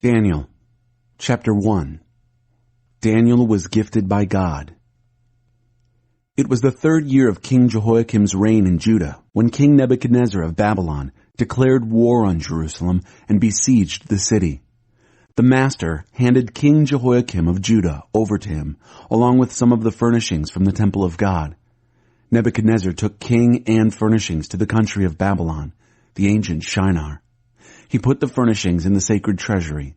Daniel, Chapter 1. Daniel was gifted by God. It was the 3rd year of King Jehoiakim's reign in Judah, when King Nebuchadnezzar of Babylon declared war on Jerusalem and besieged the city. The master handed King Jehoiakim of Judah over to him, along with some of the furnishings from the temple of God. Nebuchadnezzar took king and furnishings to the country of Babylon, the ancient Shinar. He put the furnishings in the sacred treasury.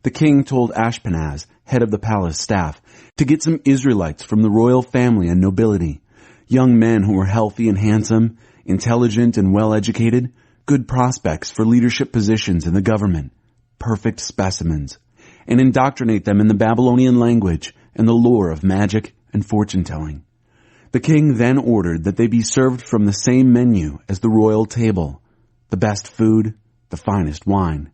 The king told Ashpenaz, head of the palace staff, to get some Israelites from the royal family and nobility, young men who were healthy and handsome, intelligent and well-educated, good prospects for leadership positions in the government, perfect specimens, and indoctrinate them in the Babylonian language and the lore of magic and fortune-telling. The king then ordered that they be served from the same menu as the royal table, the best food, the finest wine.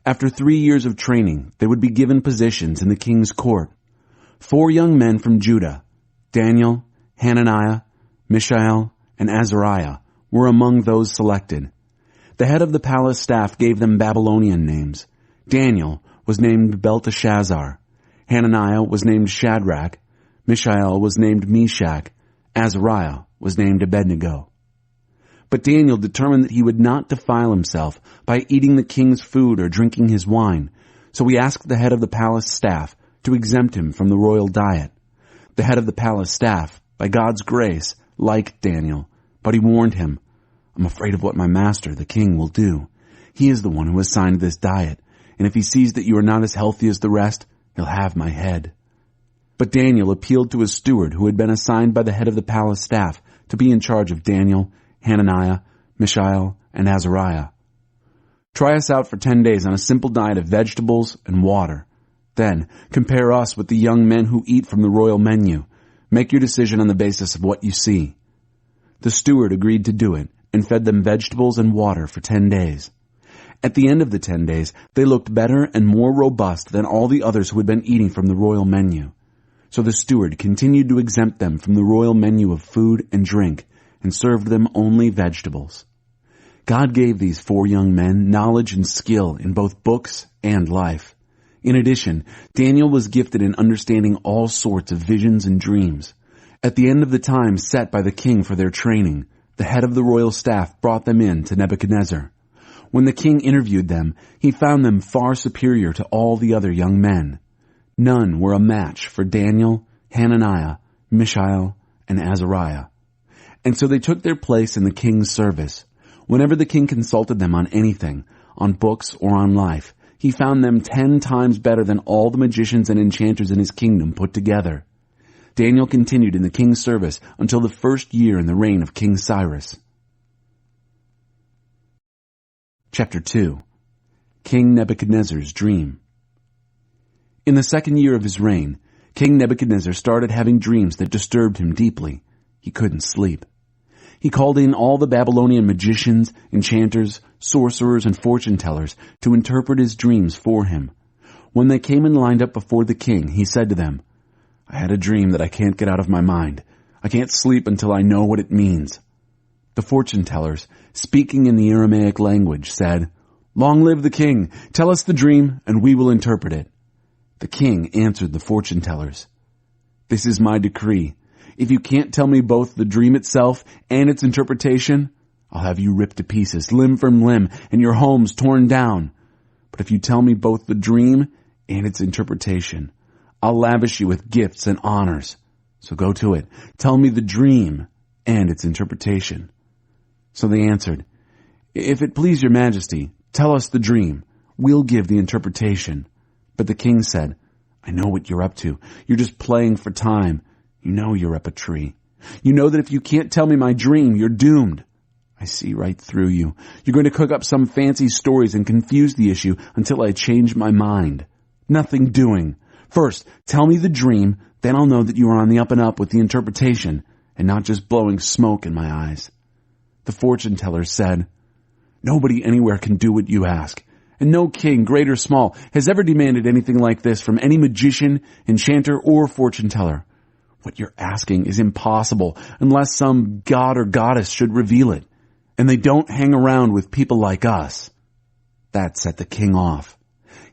After 3 years of training, they would be given positions in the king's court. 4 young men from Judah, Daniel, Hananiah, Mishael, and Azariah, were among those selected. The head of the palace staff gave them Babylonian names. Daniel was named Belteshazzar. Hananiah was named Shadrach. Mishael was named Meshach. Azariah was named Abednego. But Daniel determined that he would not defile himself by eating the king's food or drinking his wine, so he asked the head of the palace staff to exempt him from the royal diet. The head of the palace staff, by God's grace, liked Daniel, but he warned him, "I'm afraid of what my master, the king, will do. He is the one who assigned this diet, and if he sees that you are not as healthy as the rest, he'll have my head." But Daniel appealed to his steward who had been assigned by the head of the palace staff to be in charge of Daniel, Hananiah, Mishael, and Azariah. "Try us out for 10 days on a simple diet of vegetables and water. Then compare us with the young men who eat from the royal menu. Make your decision on the basis of what you see." The steward agreed to do it and fed them vegetables and water for 10 days. At the end of the 10 days, they looked better and more robust than all the others who had been eating from the royal menu. So the steward continued to exempt them from the royal menu of food and drink and served them only vegetables. God gave these 4 young men knowledge and skill in both books and life. In addition, Daniel was gifted in understanding all sorts of visions and dreams. At the end of the time set by the king for their training, the head of the royal staff brought them in to Nebuchadnezzar. When the king interviewed them, he found them far superior to all the other young men. None were a match for Daniel, Hananiah, Mishael, and Azariah. And so they took their place in the king's service. Whenever the king consulted them on anything, on books or on life, he found them 10 times better than all the magicians and enchanters in his kingdom put together. Daniel continued in the king's service until the 1st year in the reign of King Cyrus. Chapter 2. King Nebuchadnezzar's Dream. In the 2nd year of his reign, King Nebuchadnezzar started having dreams that disturbed him deeply. He couldn't sleep. He called in all the Babylonian magicians, enchanters, sorcerers, and fortune-tellers to interpret his dreams for him. When they came and lined up before the king, he said to them, "I had a dream that I can't get out of my mind. I can't sleep until I know what it means." The fortune-tellers, speaking in the Aramaic language, said, "Long live the king! Tell us the dream, and we will interpret it." The king answered the fortune-tellers, "This is my decree. If you can't tell me both the dream itself and its interpretation, I'll have you ripped to pieces, limb from limb, and your homes torn down. But if you tell me both the dream and its interpretation, I'll lavish you with gifts and honors. So go to it. Tell me the dream and its interpretation." So they answered, "If it please your majesty, tell us the dream. We'll give the interpretation." But the king said, "I know what you're up to. You're just playing for time. You know you're up a tree. You know that if you can't tell me my dream, you're doomed. I see right through you. You're going to cook up some fancy stories and confuse the issue until I change my mind. Nothing doing. First, tell me the dream, then I'll know that you are on the up and up with the interpretation, and not just blowing smoke in my eyes." The fortune-teller said, "Nobody anywhere can do what you ask, and no king, great or small, has ever demanded anything like this from any magician, enchanter, or fortune-teller. What you're asking is impossible unless some god or goddess should reveal it, and they don't hang around with people like us." That set the king off.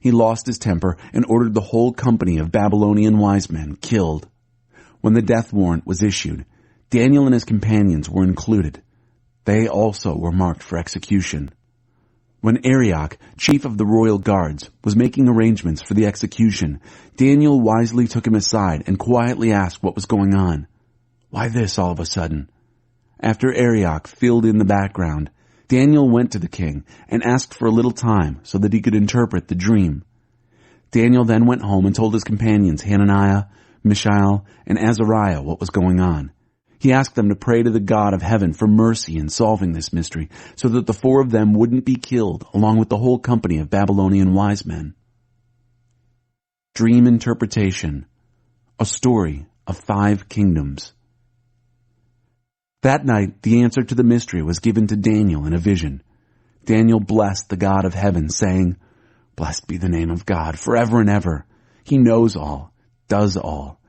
he lost his temper and ordered the whole company of Babylonian wise men killed. When the death warrant was issued, Daniel and his companions were included. They also were marked for execution. When Arioch, chief of the royal guards, was making arrangements for the execution, Daniel wisely took him aside and quietly asked what was going on. Why this all of a sudden? After Arioch filled in the background, Daniel went to the king and asked for a little time so that he could interpret the dream. Daniel then went home and told his companions Hananiah, Mishael, and Azariah what was going on. He asked them to pray to the God of heaven for mercy in solving this mystery so that the 4 of them wouldn't be killed along with the whole company of Babylonian wise men. Dream Interpretation. A story of 5 kingdoms. That night, the answer to the mystery was given to Daniel in a vision. Daniel blessed the God of heaven, saying, "Blessed be the name of God forever and ever. He knows all, does all.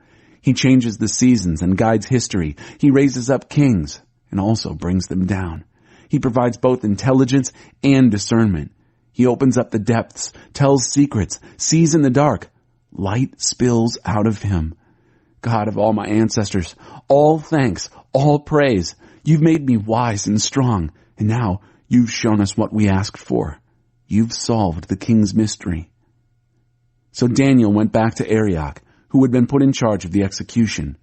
He changes the seasons and guides history. He raises up kings and also brings them down. He provides both intelligence and discernment. He opens up the depths, tells secrets, sees in the dark. Light spills out of him. God of all my ancestors, all thanks, all praise. You've made me wise and strong, and now you've shown us what we asked for. You've solved the king's mystery." So Daniel went back to Arioch, who had been put in charge of the execution.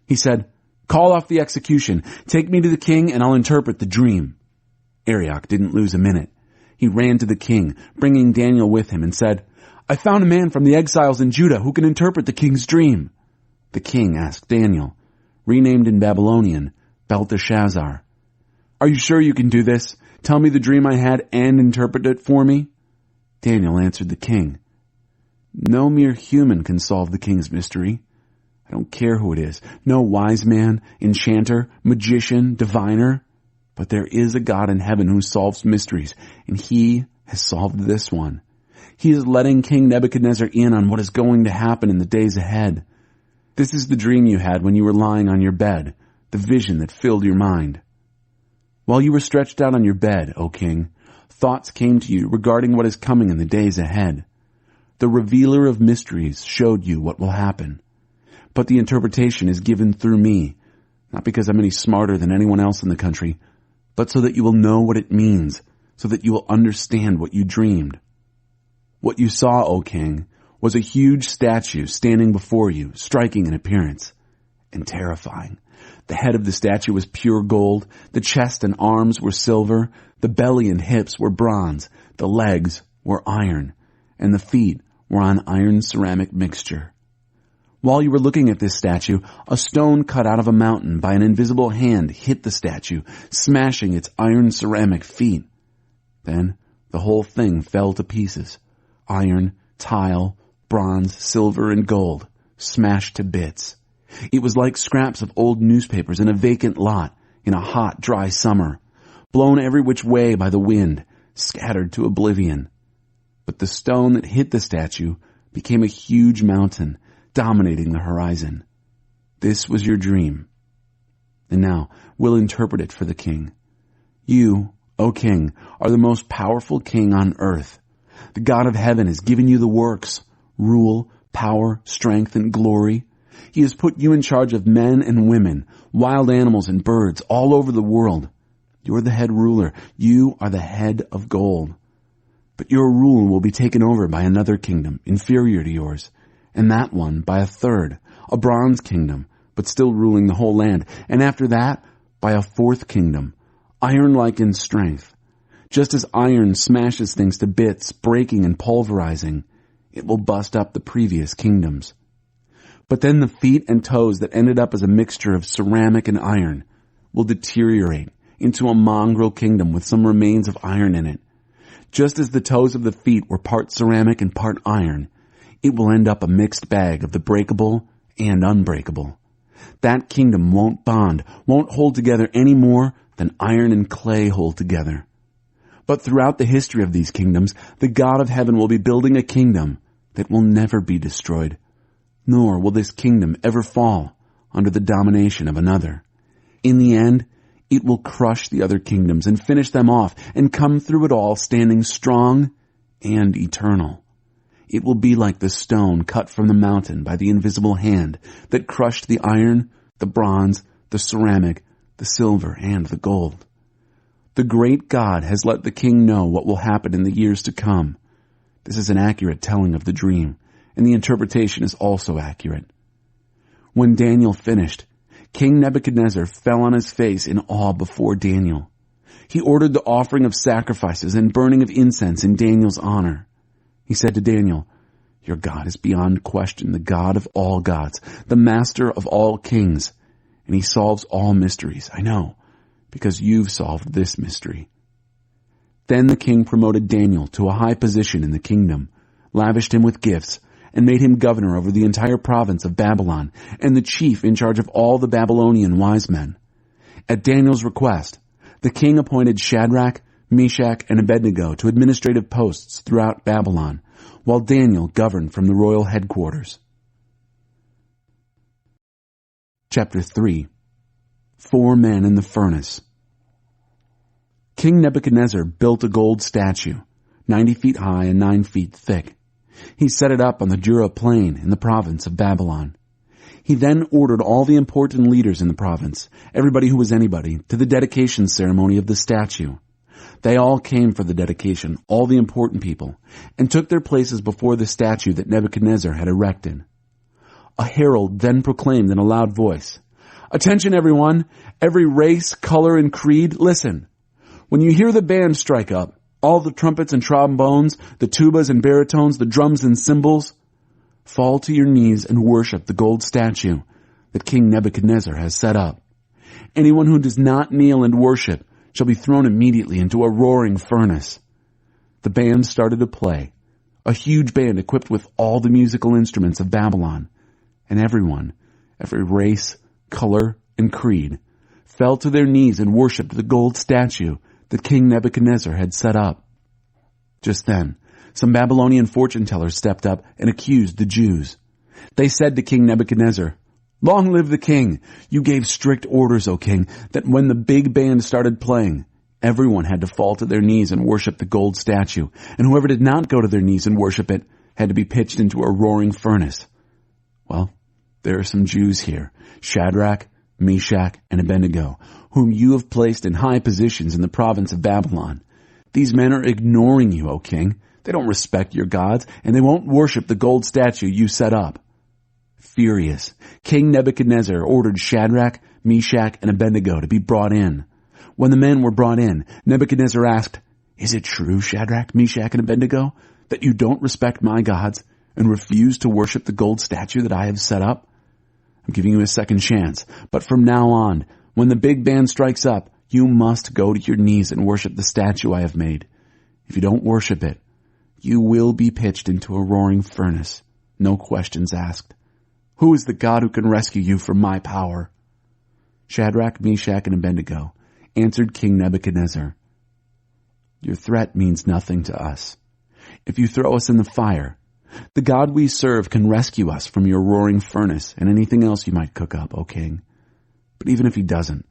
He said, "Call off the execution. Take me to the king and I'll interpret the dream." Arioch didn't lose a minute. He ran to the king, bringing Daniel with him, and said, "I found a man from the exiles in Judah who can interpret the king's dream." The king asked Daniel, renamed in Babylonian, Belteshazzar, "Are you sure you can do this? Tell me the dream I had and interpret it for me." Daniel answered the king, "No mere human can solve the king's mystery. I don't care who it is, no wise man, enchanter, magician, diviner, but there is a God in heaven who solves mysteries, and he has solved this one. He is letting King Nebuchadnezzar in on what is going to happen in the days ahead. This is the dream you had when you were lying on your bed, the vision that filled your mind. While you were stretched out on your bed, O king, thoughts came to you regarding what is coming in the days ahead. The revealer of mysteries showed you what will happen. But the interpretation is given through me, not because I'm any smarter than anyone else in the country, but so that you will know what it means, so that you will understand what you dreamed. What you saw, O king, was a huge statue standing before you, striking in appearance and terrifying. The head of the statue was pure gold, the chest and arms were silver, the belly and hips were bronze, the legs were iron, and the feet were on iron ceramic mixture. While you were looking at this statue, a stone cut out of a mountain by an invisible hand hit the statue, smashing its iron ceramic feet. Then the whole thing fell to pieces. Iron, tile, bronze, silver, and gold, smashed to bits. It was like scraps of old newspapers in a vacant lot in a hot, dry summer, blown every which way by the wind, scattered to oblivion. But the stone that hit the statue became a huge mountain, dominating the horizon. This was your dream. And now we'll interpret it for the king. You, O king, are the most powerful king on earth. The God of heaven has given you the works, rule, power, strength, and glory. He has put you in charge of men and women, wild animals and birds all over the world. You're the head ruler. You are the head of gold. But your rule will be taken over by another kingdom, inferior to yours, and that one by a third, a bronze kingdom, but still ruling the whole land, and after that, by a fourth kingdom, iron-like in strength. Just as iron smashes things to bits, breaking and pulverizing, it will bust up the previous kingdoms. But then the feet and toes that ended up as a mixture of ceramic and iron will deteriorate into a mongrel kingdom with some remains of iron in it. Just as the toes of the feet were part ceramic and part iron, it will end up a mixed bag of the breakable and unbreakable. That kingdom won't bond, won't hold together any more than iron and clay hold together. But throughout the history of these kingdoms, the God of heaven will be building a kingdom that will never be destroyed, nor will this kingdom ever fall under the domination of another. In the end, it will crush the other kingdoms and finish them off and come through it all standing strong and eternal. it will be like the stone cut from the mountain by the invisible hand that crushed the iron, the bronze, the ceramic, the silver, and the gold. The great God has let the king know what will happen in the years to come. This is an accurate telling of the dream, and the interpretation is also accurate. When Daniel finished, King Nebuchadnezzar fell on his face in awe before Daniel. He ordered the offering of sacrifices and burning of incense in Daniel's honor. He said to Daniel, "Your God is beyond question the God of all gods, the master of all kings, and he solves all mysteries. I know, because you've solved this mystery." Then the king promoted Daniel to a high position in the kingdom, lavished him with gifts, and made him governor over the entire province of Babylon and the chief in charge of all the Babylonian wise men. At Daniel's request, the king appointed Shadrach, Meshach, and Abednego to administrative posts throughout Babylon, while Daniel governed from the royal headquarters. Chapter 3. 4 Men in the Furnace. King Nebuchadnezzar built a gold statue, 90 feet high and 9 feet thick. He set it up on the Dura plain in the province of Babylon. He then ordered all the important leaders in the province, everybody who was anybody, to the dedication ceremony of the statue. They all came for the dedication, all the important people, and took their places before the statue that Nebuchadnezzar had erected. A herald then proclaimed in a loud voice, "Attention everyone, every race, color, and creed, listen. When you hear the band strike up, all the trumpets and trombones, the tubas and baritones, the drums and cymbals, fall to your knees and worship the gold statue that King Nebuchadnezzar has set up. Anyone who does not kneel and worship shall be thrown immediately into a roaring furnace." The band started to play, a huge band equipped with all the musical instruments of Babylon, and everyone, every race, color, and creed, fell to their knees and worshipped the gold statue that King Nebuchadnezzar had set up. Just then, some Babylonian fortune-tellers stepped up and accused the Jews. They said to King Nebuchadnezzar, "Long live the king! You gave strict orders, O king, that when the big band started playing, everyone had to fall to their knees and worship the gold statue, and whoever did not go to their knees and worship it had to be pitched into a roaring furnace. Well, there are some Jews here, Shadrach, Meshach, and Abednego, whom you have placed in high positions in the province of Babylon. These men are ignoring you, O king. They don't respect your gods, and they won't worship the gold statue you set up." Furious, King Nebuchadnezzar ordered Shadrach, Meshach, and Abednego to be brought in. When the men were brought in, Nebuchadnezzar asked, "Is it true, Shadrach, Meshach, and Abednego, that you don't respect my gods and refuse to worship the gold statue that I have set up? I'm giving you a second chance, but from now on, when the big band strikes up, you must go to your knees and worship the statue I have made. If you don't worship it, you will be pitched into a roaring furnace, no questions asked. Who is the God who can rescue you from my power?" Shadrach, Meshach, and Abednego answered King Nebuchadnezzar, "Your threat means nothing to us. If you throw us in the fire, the God we serve can rescue us from your roaring furnace and anything else you might cook up, O king. But even if he doesn't,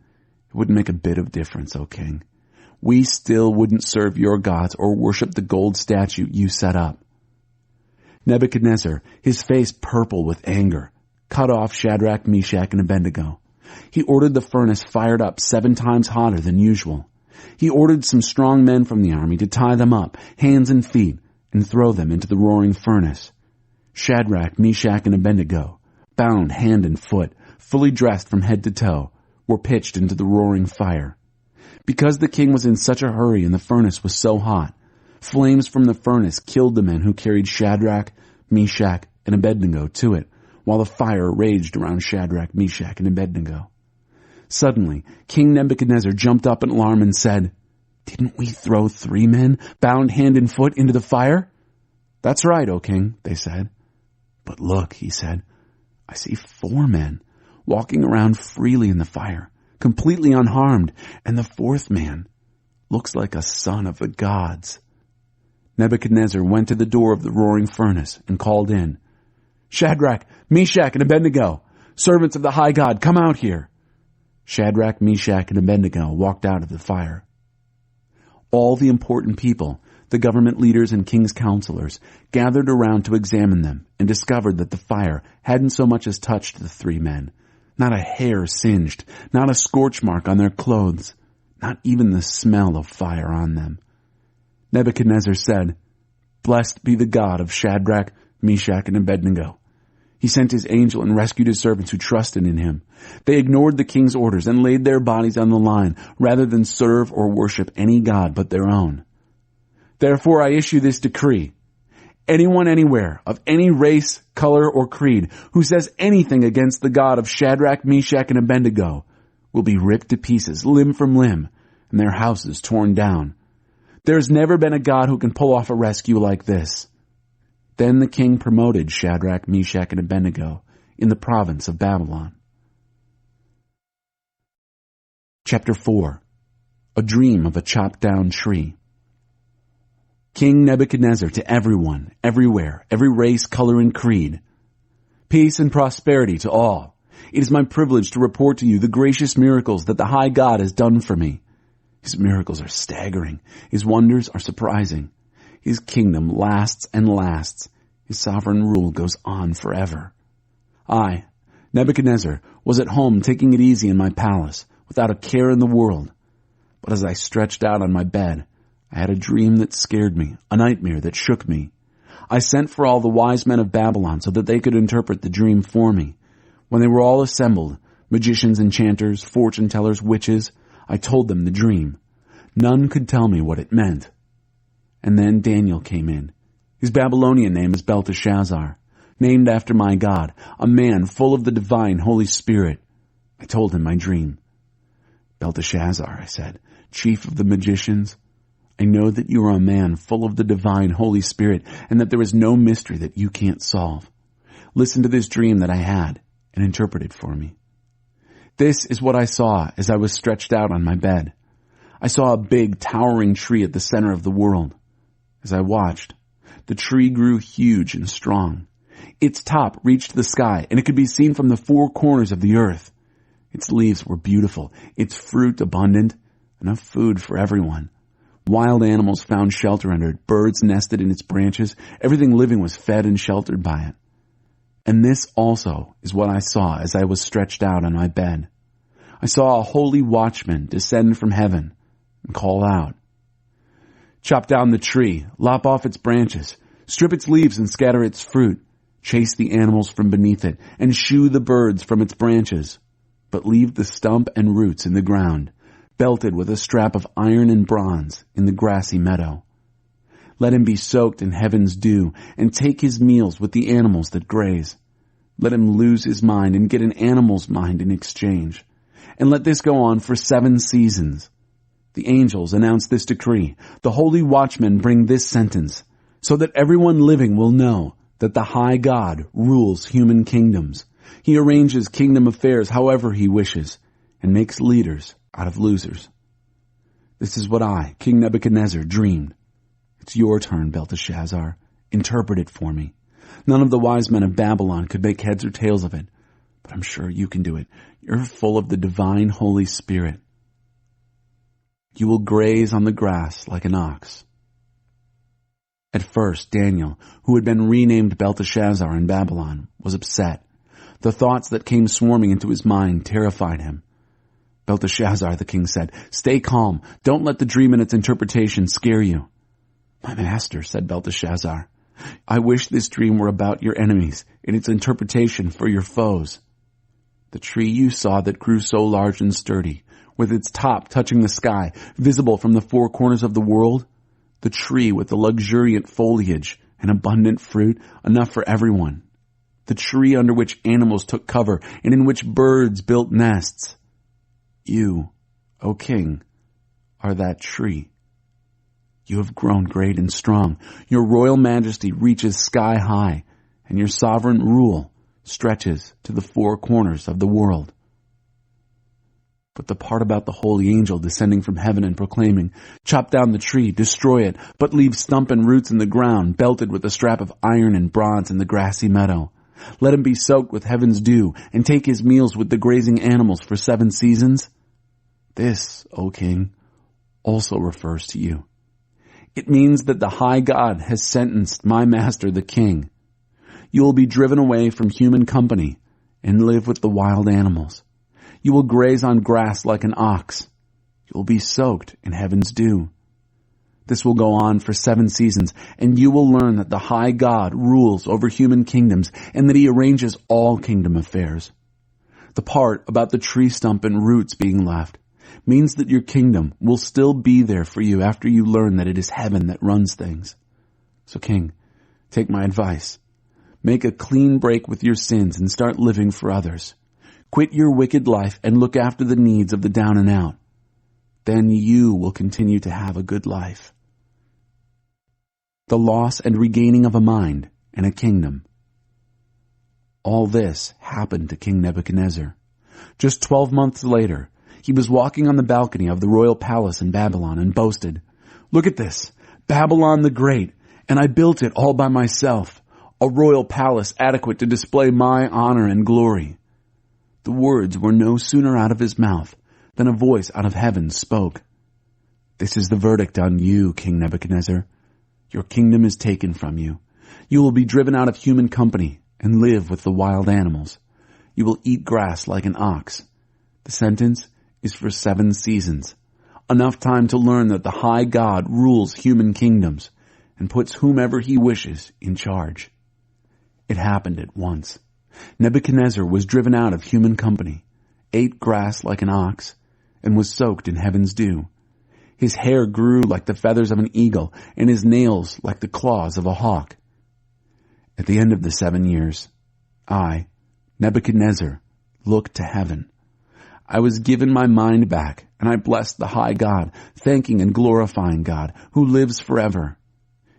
it wouldn't make a bit of difference, O king. We still wouldn't serve your gods or worship the gold statue you set up." Nebuchadnezzar, his face purple with anger, cut off Shadrach, Meshach, and Abednego. He ordered the furnace fired up 7 times hotter than usual. He ordered some strong men from the army to tie them up, hands and feet, and throw them into the roaring furnace. Shadrach, Meshach, and Abednego, bound hand and foot, fully dressed from head to toe, were pitched into the roaring fire. Because the king was in such a hurry and the furnace was so hot, flames from the furnace killed the men who carried Shadrach, Meshach, and Abednego to it, while the fire raged around Shadrach, Meshach, and Abednego. Suddenly, King Nebuchadnezzar jumped up in alarm and said, "Didn't we throw 3 men, bound hand and foot, into the fire?" "That's right, O king," they said. "But look," he said, "I see 4 men walking around freely in the fire, completely unharmed, and the 4th man looks like a son of the gods." Nebuchadnezzar went to the door of the roaring furnace and called in, "Shadrach, Meshach, and Abednego, servants of the high God, come out here." Shadrach, Meshach, and Abednego walked out of the fire. All the important people, The government leaders and king's counselors gathered around to examine them and discovered that the fire hadn't so much as touched the three men. Not a hair singed, not a scorch mark on their clothes, not even the smell of fire on them. Nebuchadnezzar said, "Blessed be the God of Shadrach, Meshach, and Abednego. He sent his angel and rescued his servants who trusted in him. They ignored the king's orders and laid their bodies on the line rather than serve or worship any god but their own. Therefore I issue this decree. Anyone anywhere of any race, color, or creed who says anything against the God of Shadrach, Meshach, and Abednego will be ripped to pieces, limb from limb, and their houses torn down. There's never been a God who can pull off a rescue like this." Then the king promoted Shadrach, Meshach, and Abednego in the province of Babylon. Chapter 4. A Dream of a Chopped Down Tree. King Nebuchadnezzar to everyone, everywhere, every race, color, and creed. Peace and prosperity to all. It is my privilege to report to you the gracious miracles that the high God has done for me. His miracles are staggering. His wonders are surprising. His kingdom lasts and lasts. His sovereign rule goes on forever. I, Nebuchadnezzar, was at home taking it easy in my palace, without a care in the world. But as I stretched out on my bed, I had a dream that scared me, a nightmare that shook me. I sent for all the wise men of Babylon so that they could interpret the dream for me. When they were all assembled, magicians, enchanters, fortune-tellers, witches, I told them the dream. None could tell me what it meant. And then Daniel came in. His Babylonian name is Belteshazzar, named after my God, a man full of the divine Holy Spirit. I told him my dream. "Belteshazzar," I said, "chief of the magicians, I know that you are a man full of the divine Holy Spirit and that there is no mystery that you can't solve. Listen to this dream that I had and interpret it for me. This is what I saw as I was stretched out on my bed. I saw a big, towering tree at the center of the world. As I watched, the tree grew huge and strong. Its top reached the sky, and it could be seen from the four corners of the earth. Its leaves were beautiful, its fruit abundant, enough food for everyone. Wild animals found shelter under it, birds nested in its branches, everything living was fed and sheltered by it. And this also is what I saw as I was stretched out on my bed. I saw a holy watchman descend from heaven and call out, 'Chop down the tree, lop off its branches, strip its leaves and scatter its fruit, chase the animals from beneath it, and shoo the birds from its branches, but leave the stump and roots in the ground, belted with a strap of iron and bronze in the grassy meadow. Let him be soaked in heaven's dew and take his meals with the animals that graze. Let him lose his mind and get an animal's mind in exchange. And let this go on for 7 seasons. The angels announce this decree. The holy watchmen bring this sentence, so that everyone living will know that the high God rules human kingdoms. He arranges kingdom affairs however he wishes and makes leaders out of losers. This is what I, King Nebuchadnezzar, dreamed. It's your turn, Belteshazzar. Interpret it for me. None of the wise men of Babylon could make heads or tails of it, but I'm sure you can do it. You're full of the divine Holy Spirit. You will graze on the grass like an ox. At first, Daniel, who had been renamed Belteshazzar in Babylon, was upset. The thoughts that came swarming into his mind terrified him. Belteshazzar, the king said, "Stay calm. Don't let the dream and its interpretation scare you." "My master," said Belteshazzar, "I wish this dream were about your enemies and its interpretation for your foes. The tree you saw that grew so large and sturdy, with its top touching the sky, visible from the 4 corners of the world, the tree with the luxuriant foliage and abundant fruit, enough for everyone, the tree under which animals took cover and in which birds built nests. You, O king, are that tree. You have grown great and strong. Your royal majesty reaches sky high, and your sovereign rule stretches to the 4 corners of the world." But the part about the holy angel descending from heaven and proclaiming, "Chop down the tree, destroy it, but leave stump and roots in the ground, belted with a strap of iron and bronze in the grassy meadow. Let him be soaked with heaven's dew, and take his meals with the grazing animals for 7 seasons. This, O king, also refers to you. It means that the high God has sentenced my master the king. You will be driven away from human company and live with the wild animals. You will graze on grass like an ox. You will be soaked in heaven's dew. This will go on for 7 seasons, and you will learn that the high God rules over human kingdoms and that he arranges all kingdom affairs. The part about the tree stump and roots being left means that your kingdom will still be there for you after you learn that it is heaven that runs things. So, King, take my advice. Make a clean break with your sins and start living for others. Quit your wicked life and look after the needs of the down and out. Then you will continue to have a good life. The loss and regaining of a mind and a kingdom. All this happened to King Nebuchadnezzar. Just 12 months later, he was walking on the balcony of the royal palace in Babylon and boasted, "Look at this, Babylon the Great, and I built it all by myself, a royal palace adequate to display my honor and glory." The words were no sooner out of his mouth than a voice out of heaven spoke. "This is the verdict on you, King Nebuchadnezzar. Your kingdom is taken from you. You will be driven out of human company and live with the wild animals. You will eat grass like an ox. The sentence is for 7 seasons, enough time to learn that the high God rules human kingdoms and puts whomever he wishes in charge." It happened at once. Nebuchadnezzar was driven out of human company, ate grass like an ox, and was soaked in heaven's dew. His hair grew like the feathers of an eagle, and his nails like the claws of a hawk. At the end of the 7 years, I, Nebuchadnezzar, looked to heaven. I was given my mind back, and I blessed the high God, thanking and glorifying God, who lives forever.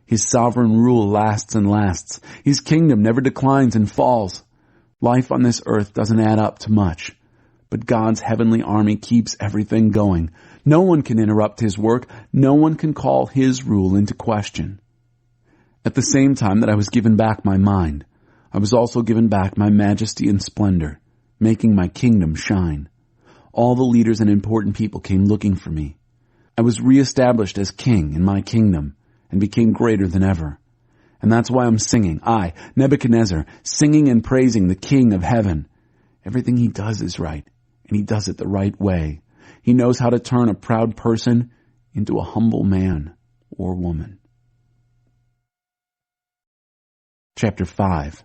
His sovereign rule lasts and lasts. His kingdom never declines and falls. Life on this earth doesn't add up to much, but God's heavenly army keeps everything going. No one can interrupt his work. No one can call his rule into question. At the same time that I was given back my mind, I was also given back my majesty and splendor, making my kingdom shine. All the leaders and important people came looking for me. I was reestablished as king in my kingdom and became greater than ever. And that's why I'm singing, I, Nebuchadnezzar, singing and praising the King of heaven. Everything he does is right, and he does it the right way. He knows how to turn a proud person into a humble man or woman. Chapter 5.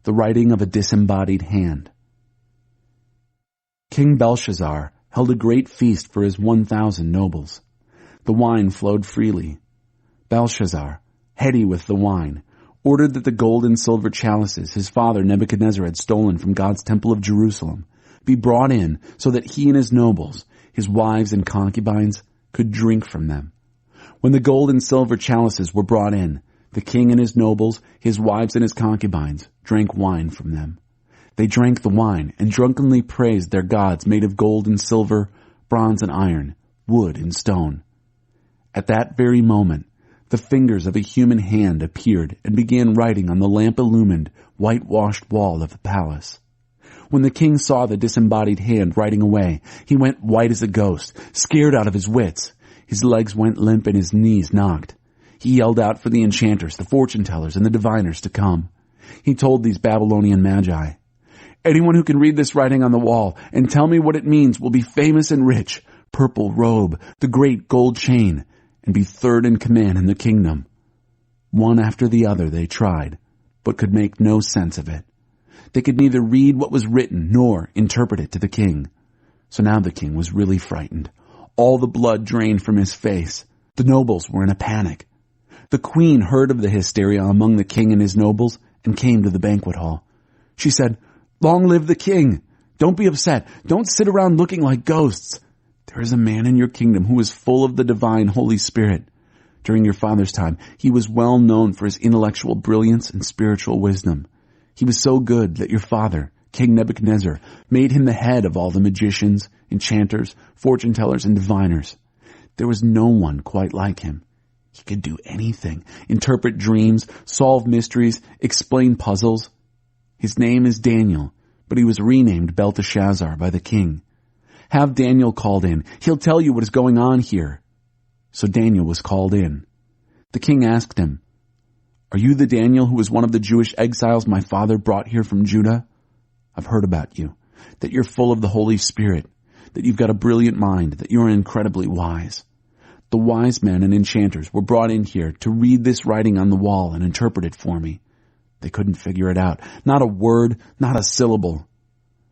The Writing of a Disembodied Hand. King Belshazzar held a great feast for his 1,000 nobles. The wine flowed freely. Belshazzar, heady with the wine, ordered that the gold and silver chalices his father Nebuchadnezzar had stolen from God's temple of Jerusalem be brought in so that he and his nobles, his wives and concubines, could drink from them. When the gold and silver chalices were brought in, the king and his nobles, his wives and his concubines, drank wine from them. They drank the wine and drunkenly praised their gods made of gold and silver, bronze and iron, wood and stone. At that very moment, the fingers of a human hand appeared and began writing on the lamp-illumined, whitewashed wall of the palace. When the king saw the disembodied hand writing away, he went white as a ghost, scared out of his wits. His legs went limp and his knees knocked. He yelled out for the enchanters, the fortune-tellers, and the diviners to come. He told these Babylonian magi, "Anyone who can read this writing on the wall and tell me what it means will be famous and rich, purple robe, the great gold chain, and be third in command in the kingdom." One after the other they tried, but could make no sense of it. They could neither read what was written nor interpret it to the king. So now the king was really frightened. All the blood drained from his face. The nobles were in a panic. The queen heard of the hysteria among the king and his nobles and came to the banquet hall. She said, "Long live the king! Don't be upset. Don't sit around looking like ghosts. There is a man in your kingdom who is full of the divine Holy Spirit. During your father's time, he was well known for his intellectual brilliance and spiritual wisdom. He was so good that your father, King Nebuchadnezzar, made him the head of all the magicians, enchanters, fortune-tellers, and diviners. There was no one quite like him. He could do anything, interpret dreams, solve mysteries, explain puzzles. His name is Daniel, but he was renamed Belteshazzar by the king. Have Daniel called in. He'll tell you what is going on here." So Daniel was called in. The king asked him, "Are you the Daniel who was one of the Jewish exiles my father brought here from Judah? I've heard about you, that you're full of the Holy Spirit, that you've got a brilliant mind, that you're incredibly wise. The wise men and enchanters were brought in here to read this writing on the wall and interpret it for me. They couldn't figure it out. Not a word, not a syllable.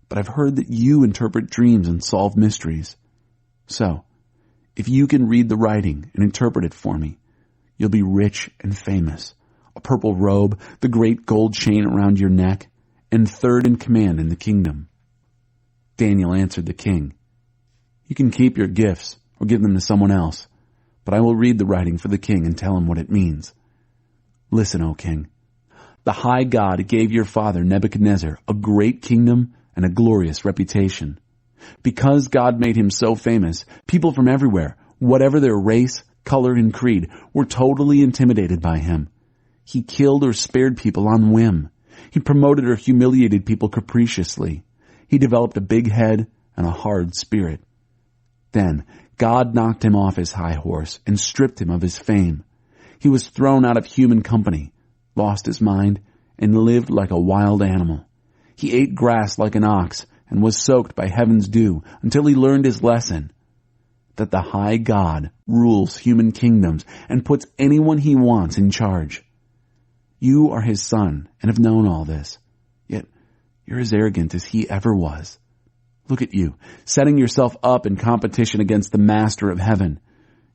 But I've heard that you interpret dreams and solve mysteries. So, if you can read the writing and interpret it for me, you'll be rich and famous. A purple robe, the great gold chain around your neck, and third in command in the kingdom." Daniel answered the king, "You can keep your gifts or give them to someone else, but I will read the writing for the king and tell him what it means. Listen, O king. The high God gave your father Nebuchadnezzar a great kingdom and a glorious reputation. Because God made him so famous, people from everywhere, whatever their race, color, and creed, were totally intimidated by him. He killed or spared people on whim. He promoted or humiliated people capriciously. He developed a big head and a hard spirit. Then God knocked him off his high horse and stripped him of his fame. He was thrown out of human company, lost his mind, and lived like a wild animal. He ate grass like an ox and was soaked by heaven's dew until he learned his lesson, that the high God rules human kingdoms and puts anyone he wants in charge. You are his son and have known all this, yet you're as arrogant as he ever was. Look at you, setting yourself up in competition against the master of heaven.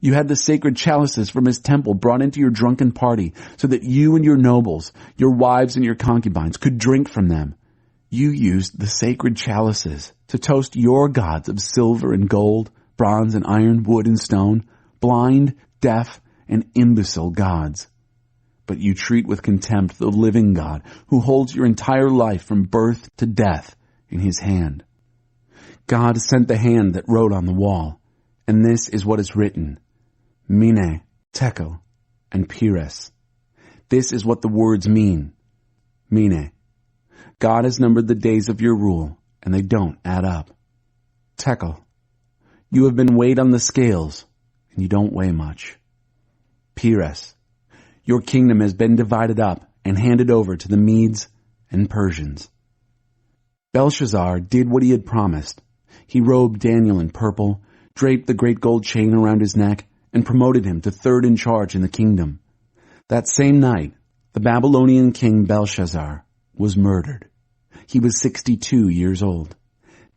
You had the sacred chalices from his temple brought into your drunken party so that you and your nobles, your wives and your concubines could drink from them. You used the sacred chalices to toast your gods of silver and gold, bronze and iron, wood and stone, blind, deaf, and imbecile gods. But you treat with contempt the living God who holds your entire life from birth to death in his hand. God sent the hand that wrote on the wall, and this is what is written: Mene, Tekel, and Pires. This is what the words mean. Mene. God has numbered the days of your rule, and they don't add up. Tekel. You have been weighed on the scales, and you don't weigh much. Pires. Your kingdom has been divided up and handed over to the Medes and Persians. Belshazzar did what he had promised. He robed Daniel in purple, draped the great gold chain around his neck, and promoted him to third in charge in the kingdom. That same night, the Babylonian king Belshazzar was murdered. He was 62 years old.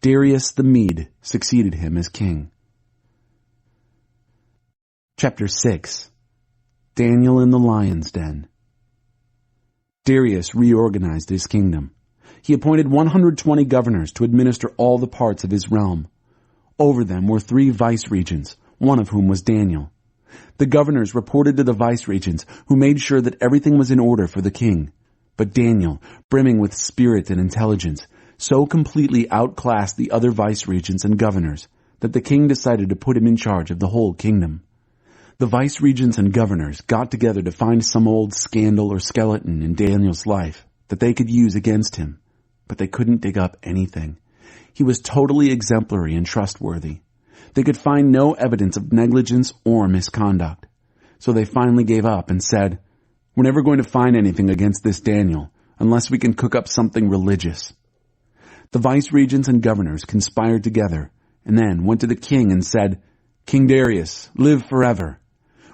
Darius the Mede succeeded him as king. Chapter 6. Daniel in the Lion's Den. Darius reorganized his kingdom. He appointed 120 governors to administer all the parts of his realm. Over them were 3 vice-regents, one of whom was Daniel. The governors reported to the vice-regents, who made sure that everything was in order for the king. But Daniel, brimming with spirit and intelligence, so completely outclassed the other vice-regents and governors that the king decided to put him in charge of the whole kingdom. The vice-regents and governors got together to find some old scandal or skeleton in Daniel's life that they could use against him, but they couldn't dig up anything. He was totally exemplary and trustworthy. They could find no evidence of negligence or misconduct. So they finally gave up and said, "We're never going to find anything against this Daniel unless we can cook up something religious." The vice-regents and governors conspired together and then went to the king and said, "King Darius, live forever.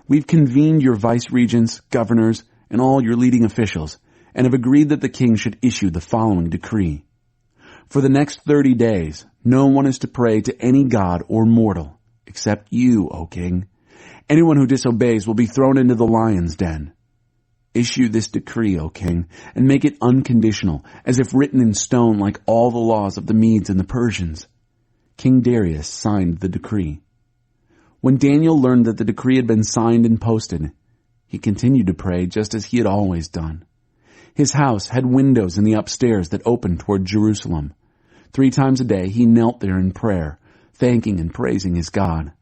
We've convened your vice-regents, governors, and all your leading officials, and have agreed that the king should issue the following decree. For the next 30 days, no one is to pray to any god or mortal, except you, O king. Anyone who disobeys will be thrown into the lion's den. Issue this decree, O king, and make it unconditional, as if written in stone like all the laws of the Medes and the Persians." King Darius signed the decree. When Daniel learned that the decree had been signed and posted, he continued to pray just as he had always done. His house had windows in the upstairs that opened toward Jerusalem. 3 times a day he knelt there in prayer, thanking and praising his God.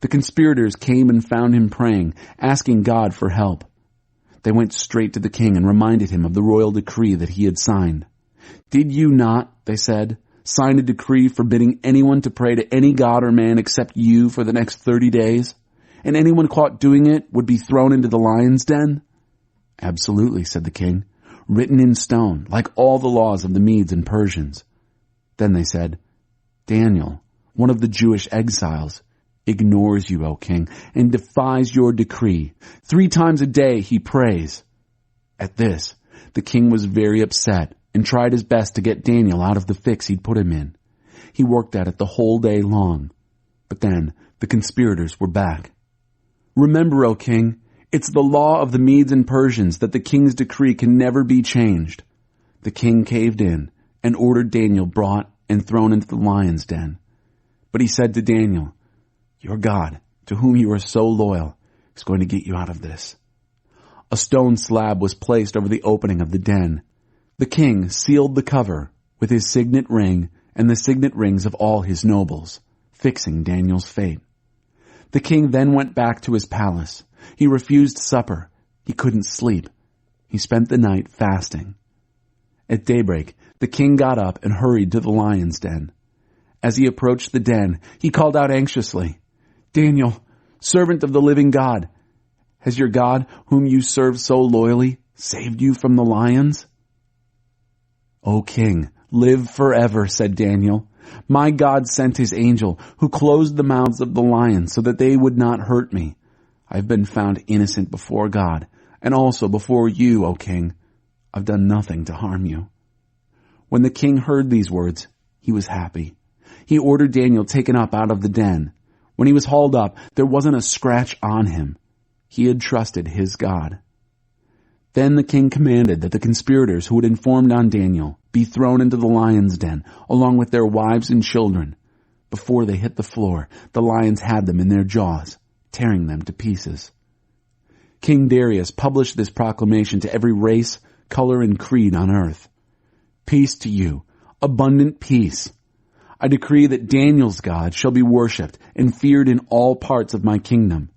The conspirators came and found him praying, asking God for help. They went straight to the king and reminded him of the royal decree that he had signed. "Did you not," they said, "sign a decree forbidding anyone to pray to any god or man except you for the next 30 days? and anyone caught doing it would be thrown into the lion's den? Absolutely, said the king, written in stone, like all the laws of the Medes and Persians. Then they said, Daniel, one of the Jewish exiles, ignores you, O king, and defies your decree. 3 times a day he prays. At this, the king was very upset and tried his best to get Daniel out of the fix he'd put him in. He worked at it the whole day long. But then the conspirators were back. Remember, O king, it's the law of the Medes and Persians that the king's decree can never be changed. The king caved in and ordered Daniel brought and thrown into the lion's den. But he said to Daniel, Your God, to whom you are so loyal, is going to get you out of this. A stone slab was placed over the opening of the den. The king sealed the cover with his signet ring and the signet rings of all his nobles, fixing Daniel's fate. The king then went back to his palace. He refused supper. He couldn't sleep. He spent the night fasting. At daybreak, the king got up and hurried to the lion's den. As he approached the den, he called out anxiously, Daniel, servant of the living God, has your God, whom you serve so loyally, saved you from the lions? O king, live forever, said Daniel. My God sent his angel, who closed the mouths of the lions so that they would not hurt me. I've been found innocent before God, and also before you, O king. I've done nothing to harm you. When the king heard these words, he was happy. He ordered Daniel taken up out of the den. When he was hauled up, there wasn't a scratch on him. He had trusted his God. Then the king commanded that the conspirators who had informed on Daniel be thrown into the lion's den, along with their wives and children. Before they hit the floor, the lions had them in their jaws, tearing them to pieces. King Darius published this proclamation to every race, color, and creed on earth. Peace to you, abundant peace. I decree that Daniel's God shall be worshipped and feared in all parts of my kingdom.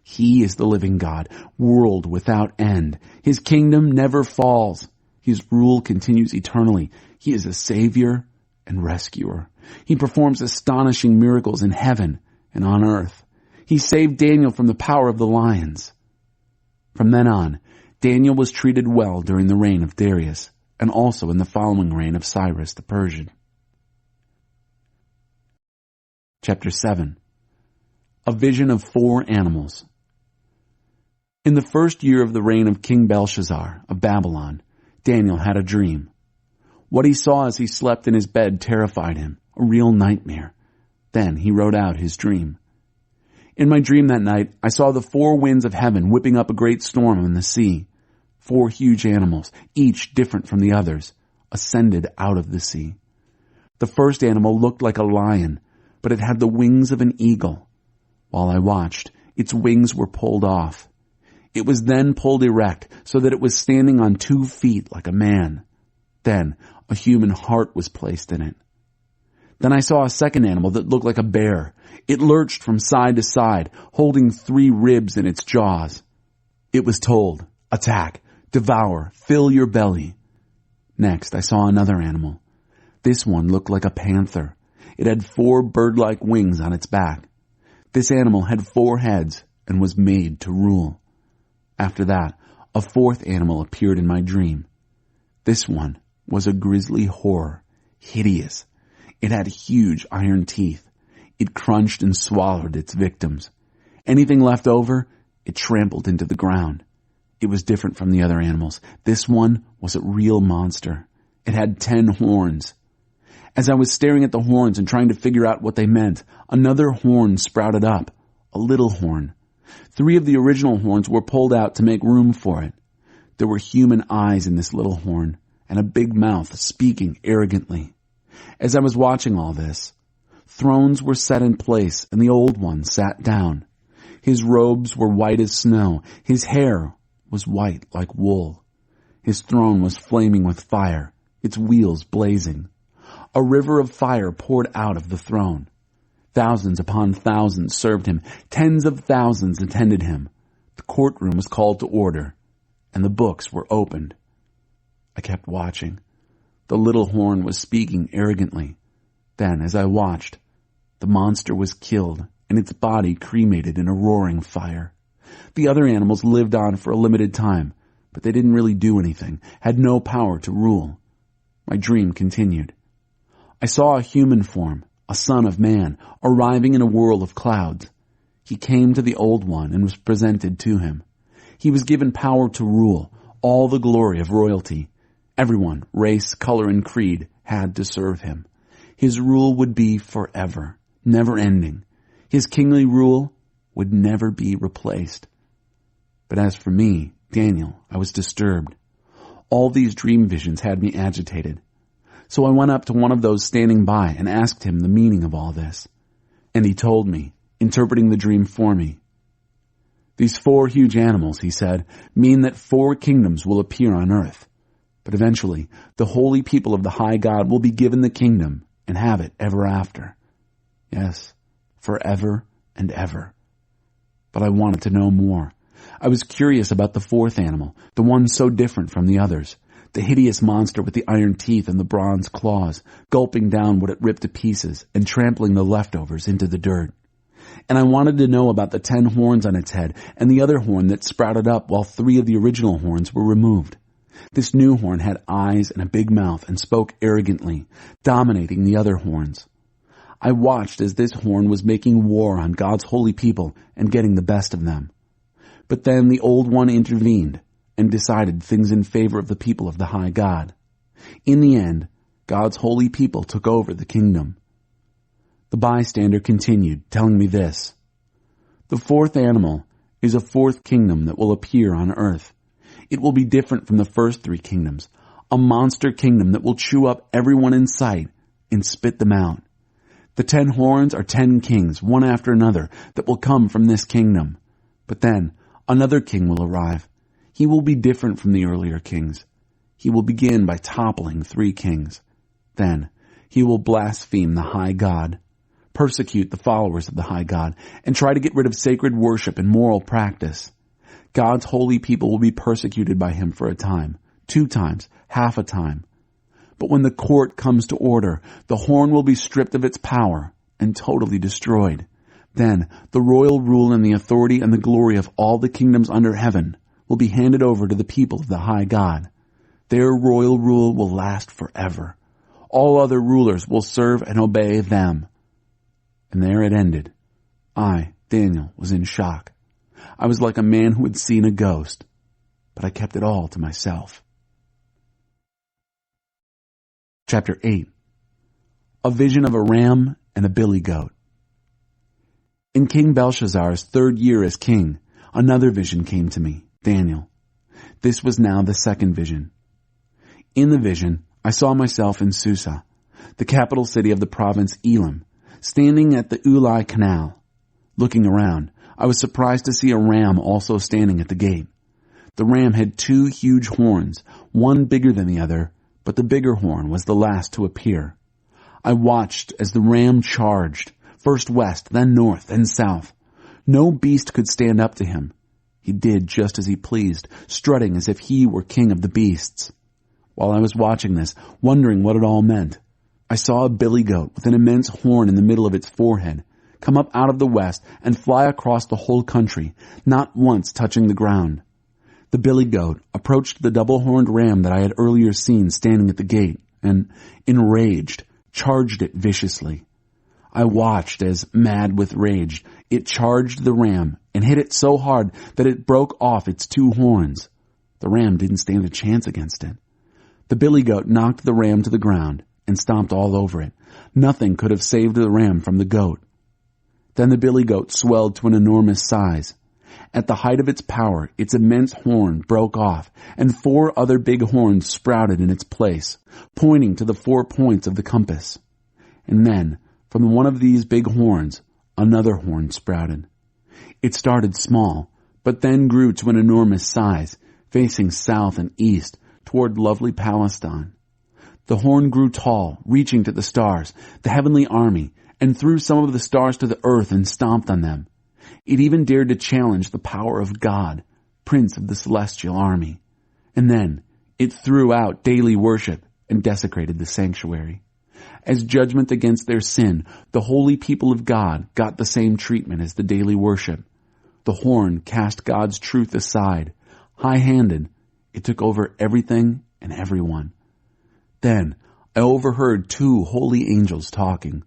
He is the living God, world without end. His kingdom never falls. His rule continues eternally. He is a savior and rescuer. He performs astonishing miracles in heaven and on earth. He saved Daniel from the power of the lions. From then on, Daniel was treated well during the reign of Darius, and also in the following reign of Cyrus the Persian. Chapter 7. A vision of 4 animals. In the first year of the reign of King Belshazzar of Babylon, Daniel had a dream. What he saw as he slept in his bed terrified him, a real nightmare. Then he wrote out his dream. In my dream that night, I saw the 4 winds of heaven whipping up a great storm in the sea. 4 huge animals, each different from the others, ascended out of the sea. The first animal looked like a lion, but it had the wings of an eagle. While I watched, its wings were pulled off. It was then pulled erect so that it was standing on 2 feet like a man. Then a human heart was placed in it. Then I saw a second animal that looked like a bear. It lurched from side to side, holding 3 ribs in its jaws. It was told, attack, devour, fill your belly. Next, I saw another animal. This one looked like a panther. It had 4 bird-like wings on its back. This animal had 4 heads and was made to rule. After that, a 4th animal appeared in my dream. This one was a grisly horror, hideous. It had huge iron teeth. It crunched and swallowed its victims. Anything left over, it trampled into the ground. It was different from the other animals. This one was a real monster. It had 10 horns. As I was staring at the horns and trying to figure out what they meant, another horn sprouted up, a little horn. 3 of the original horns were pulled out to make room for it. There were human eyes in this little horn, and a big mouth speaking arrogantly. As I was watching all this, thrones were set in place, and the old one sat down. His robes were white as snow. His hair was white like wool. His throne was flaming with fire, its wheels blazing. A river of fire poured out of the throne. Thousands upon thousands served him. Tens of thousands attended him. The courtroom was called to order, and the books were opened. I kept watching. The little horn was speaking arrogantly. Then, as I watched, the monster was killed and its body cremated in a roaring fire. The other animals lived on for a limited time, but they didn't really do anything, had no power to rule. My dream continued. I saw a human form, a son of man, arriving in a whirl of clouds. He came to the Old One and was presented to him. He was given power to rule, all the glory of royalty. Everyone, race, color, and creed, had to serve him. His rule would be forever, never ending. His kingly rule would never be replaced. But as for me, Daniel, I was disturbed. All these dream visions had me agitated. So I went up to one of those standing by and asked him the meaning of all this. And he told me, interpreting the dream for me. These 4 huge animals, he said, mean that 4 kingdoms will appear on earth. But eventually, the holy people of the high God will be given the kingdom and have it ever after. Yes, forever and ever. But I wanted to know more. I was curious about the 4th animal, the one so different from the others, the hideous monster with the iron teeth and the bronze claws, gulping down what it ripped to pieces and trampling the leftovers into the dirt. And I wanted to know about the 10 horns on its head and the other horn that sprouted up while 3 of the original horns were removed. This new horn had eyes and a big mouth and spoke arrogantly, dominating the other horns. I watched as this horn was making war on God's holy people and getting the best of them. But then the Old One intervened and decided things in favor of the people of the high God. In the end, God's holy people took over the kingdom. The bystander continued, telling me this. The 4th animal is a 4th kingdom that will appear on earth. It will be different from the first 3 kingdoms, a monster kingdom that will chew up everyone in sight and spit them out. The 10 horns are 10 kings, one after another, that will come from this kingdom. But then another king will arrive. He will be different from the earlier kings. He will begin by toppling 3 kings. Then he will blaspheme the high God, persecute the followers of the high God, and try to get rid of sacred worship and moral practice. God's holy people will be persecuted by him for a time, 2 times, half a time. But when the court comes to order, the horn will be stripped of its power and totally destroyed. Then the royal rule and the authority and the glory of all the kingdoms under heaven will be handed over to the people of the high God. Their royal rule will last forever. All other rulers will serve and obey them. And there it ended. I, Daniel, was in shock. I was like a man who had seen a ghost, but I kept it all to myself. Chapter 8. A vision of a ram and a billy goat. In King Belshazzar's 3rd year as king, another vision came to me, Daniel. This was now the 2nd vision. In the vision, I saw myself in Susa, the capital city of the province Elam, standing at the Ulai Canal. Looking around, I was surprised to see a ram also standing at the gate. The ram had 2 huge horns, one bigger than the other, but the bigger horn was the last to appear. I watched as the ram charged, first west, then north, then south. No beast could stand up to him. He did just as he pleased, strutting as if he were king of the beasts. While I was watching this, wondering what it all meant, I saw a billy goat with an immense horn in the middle of its forehead come up out of the west and fly across the whole country, not once touching the ground. The billy goat approached the double-horned ram that I had earlier seen standing at the gate and, enraged, charged it viciously. I watched as, mad with rage, it charged the ram and hit it so hard that it broke off its 2 horns. The ram didn't stand a chance against it. The billy goat knocked the ram to the ground and stomped all over it. Nothing could have saved the ram from the goat. Then the billy goat swelled to an enormous size. At the height of its power, its immense horn broke off, and 4 other big horns sprouted in its place, pointing to the 4 points of the compass. And then, from one of these big horns, another horn sprouted. It started small, but then grew to an enormous size, facing south and east toward lovely Palestine. The horn grew tall, reaching to the stars, the heavenly army, and threw some of the stars to the earth and stomped on them. It even dared to challenge the power of God, Prince of the celestial army. And then it threw out daily worship and desecrated the sanctuary. As judgment against their sin, the holy people of God got the same treatment as the daily worship. The horn cast God's truth aside. High-handed, it took over everything and everyone. Then I overheard two holy angels talking.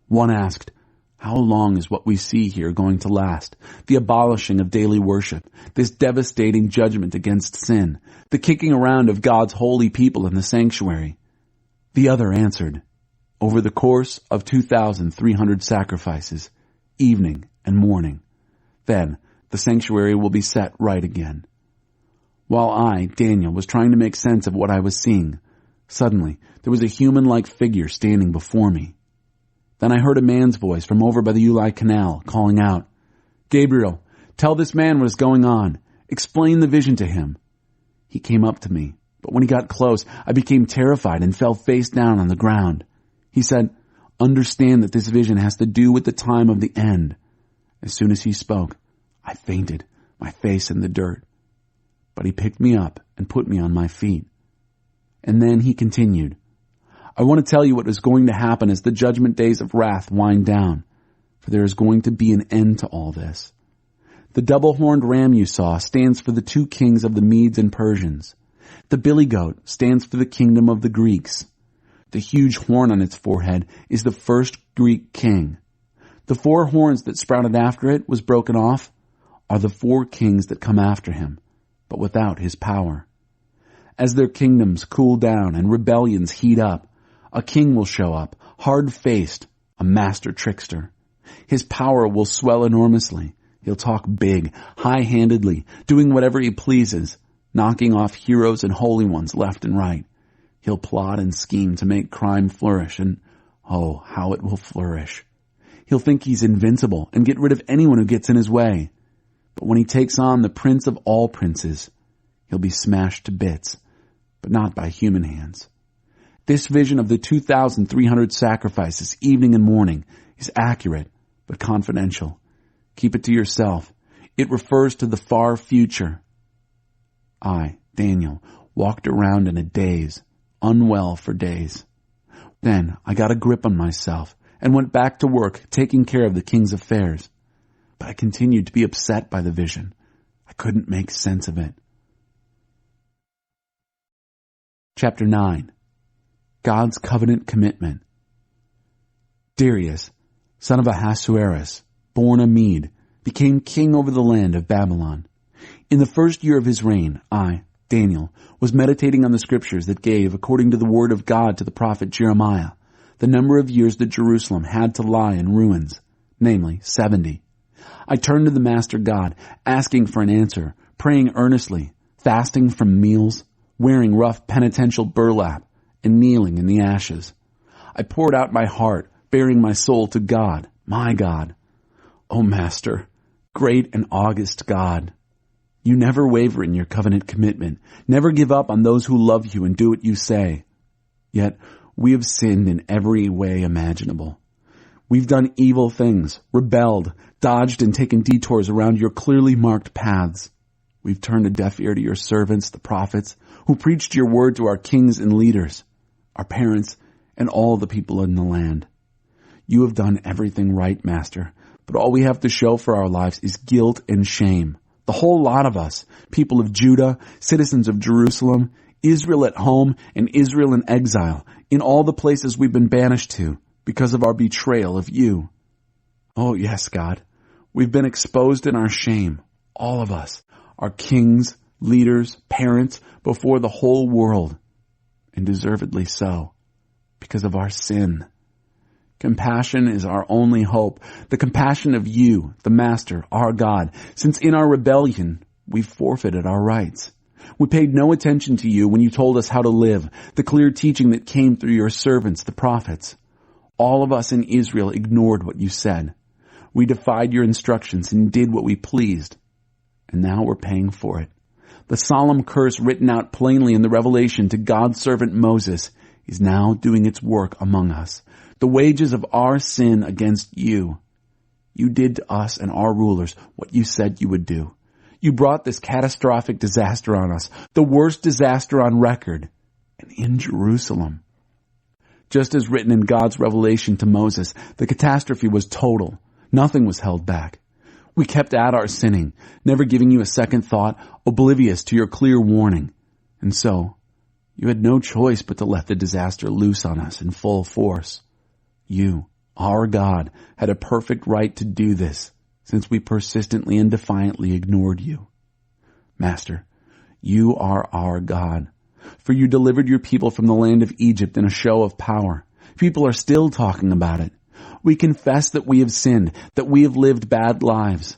One asked, "How long is what we see here going to last? The abolishing of daily worship, this devastating judgment against sin, the kicking around of God's holy people in the sanctuary?" The other answered, "Over the course of 2,300 sacrifices, evening and morning. Then the sanctuary will be set right again." While I, Daniel, was trying to make sense of what I was seeing, suddenly there was a human-like figure standing before me. Then I heard a man's voice from over by the Ulai Canal calling out, "Gabriel, tell this man what is going on. Explain the vision to him." He came up to me, but when he got close, I became terrified and fell face down on the ground. He said, "Understand that this vision has to do with the time of the end." As soon as he spoke, I fainted, my face in the dirt. But he picked me up and put me on my feet. And then he continued, "I want to tell you what is going to happen as the judgment days of wrath wind down, for there is going to be an end to all this. The double-horned ram you saw stands for the two kings of the Medes and Persians. The billy goat stands for the kingdom of the Greeks. The huge horn on its forehead is the first Greek king. The 4 horns that sprouted after it was broken off are the 4 kings that come after him, but without his power. As their kingdoms cool down and rebellions heat up, a king will show up, hard-faced, a master trickster. His power will swell enormously. He'll talk big, high-handedly, doing whatever he pleases, knocking off heroes and holy ones left and right. He'll plot and scheme to make crime flourish, and oh, how it will flourish. He'll think he's invincible and get rid of anyone who gets in his way. But when he takes on the prince of all princes, he'll be smashed to bits, but not by human hands. This vision of the 2,300 sacrifices, evening and morning, is accurate, but confidential. Keep it to yourself. It refers to the far future. I, Daniel, walked around in a daze, unwell for days. Then I got a grip on myself and went back to work taking care of the king's affairs. But I continued to be upset by the vision. I couldn't make sense of it. Chapter 9. God's Covenant Commitment. Darius, son of Ahasuerus, born a Mede, became king over the land of Babylon. In the first year of his reign, I, Daniel, was meditating on the scriptures that gave, according to the word of God to the prophet Jeremiah, the number of years that Jerusalem had to lie in ruins, namely 70. I turned to the Master God, asking for an answer, praying earnestly, fasting from meals, wearing rough penitential burlap, and kneeling in the ashes. I poured out my heart, bearing my soul to God, my God. O Master, great and august God, you never waver in your covenant commitment, never give up on those who love you and do what you say. Yet we have sinned in every way imaginable. We've done evil things, rebelled, dodged and taken detours around your clearly marked paths. We've turned a deaf ear to your servants, the prophets, who preached your word to our kings and leaders, our parents, and all the people in the land. You have done everything right, Master, but all we have to show for our lives is guilt and shame. The whole lot of us, people of Judah, citizens of Jerusalem, Israel at home, and Israel in exile, in all the places we've been banished to, because of our betrayal of you. Oh yes, God, we've been exposed in our shame, all of us, our kings, leaders, parents, before the whole world, and deservedly so, because of our sin. Compassion is our only hope, the compassion of you, the Master, our God, since in our rebellion we forfeited our rights. We paid no attention to you when you told us how to live, the clear teaching that came through your servants, the prophets. All of us in Israel ignored what you said. We defied your instructions and did what we pleased. And now we're paying for it. The solemn curse written out plainly in the revelation to God's servant Moses is now doing its work among us. The wages of our sin against you. You did to us and our rulers what you said you would do. You brought this catastrophic disaster on us, the worst disaster on record, and in Jerusalem. Just as written in God's revelation to Moses, the catastrophe was total. Nothing was held back. We kept at our sinning, never giving you a second thought, oblivious to your clear warning. And so, you had no choice but to let the disaster loose on us in full force. You, our God, had a perfect right to do this, since we persistently and defiantly ignored you. Master, you are our God, for you delivered your people from the land of Egypt in a show of power. People are still talking about it. We confess that we have sinned, that we have lived bad lives,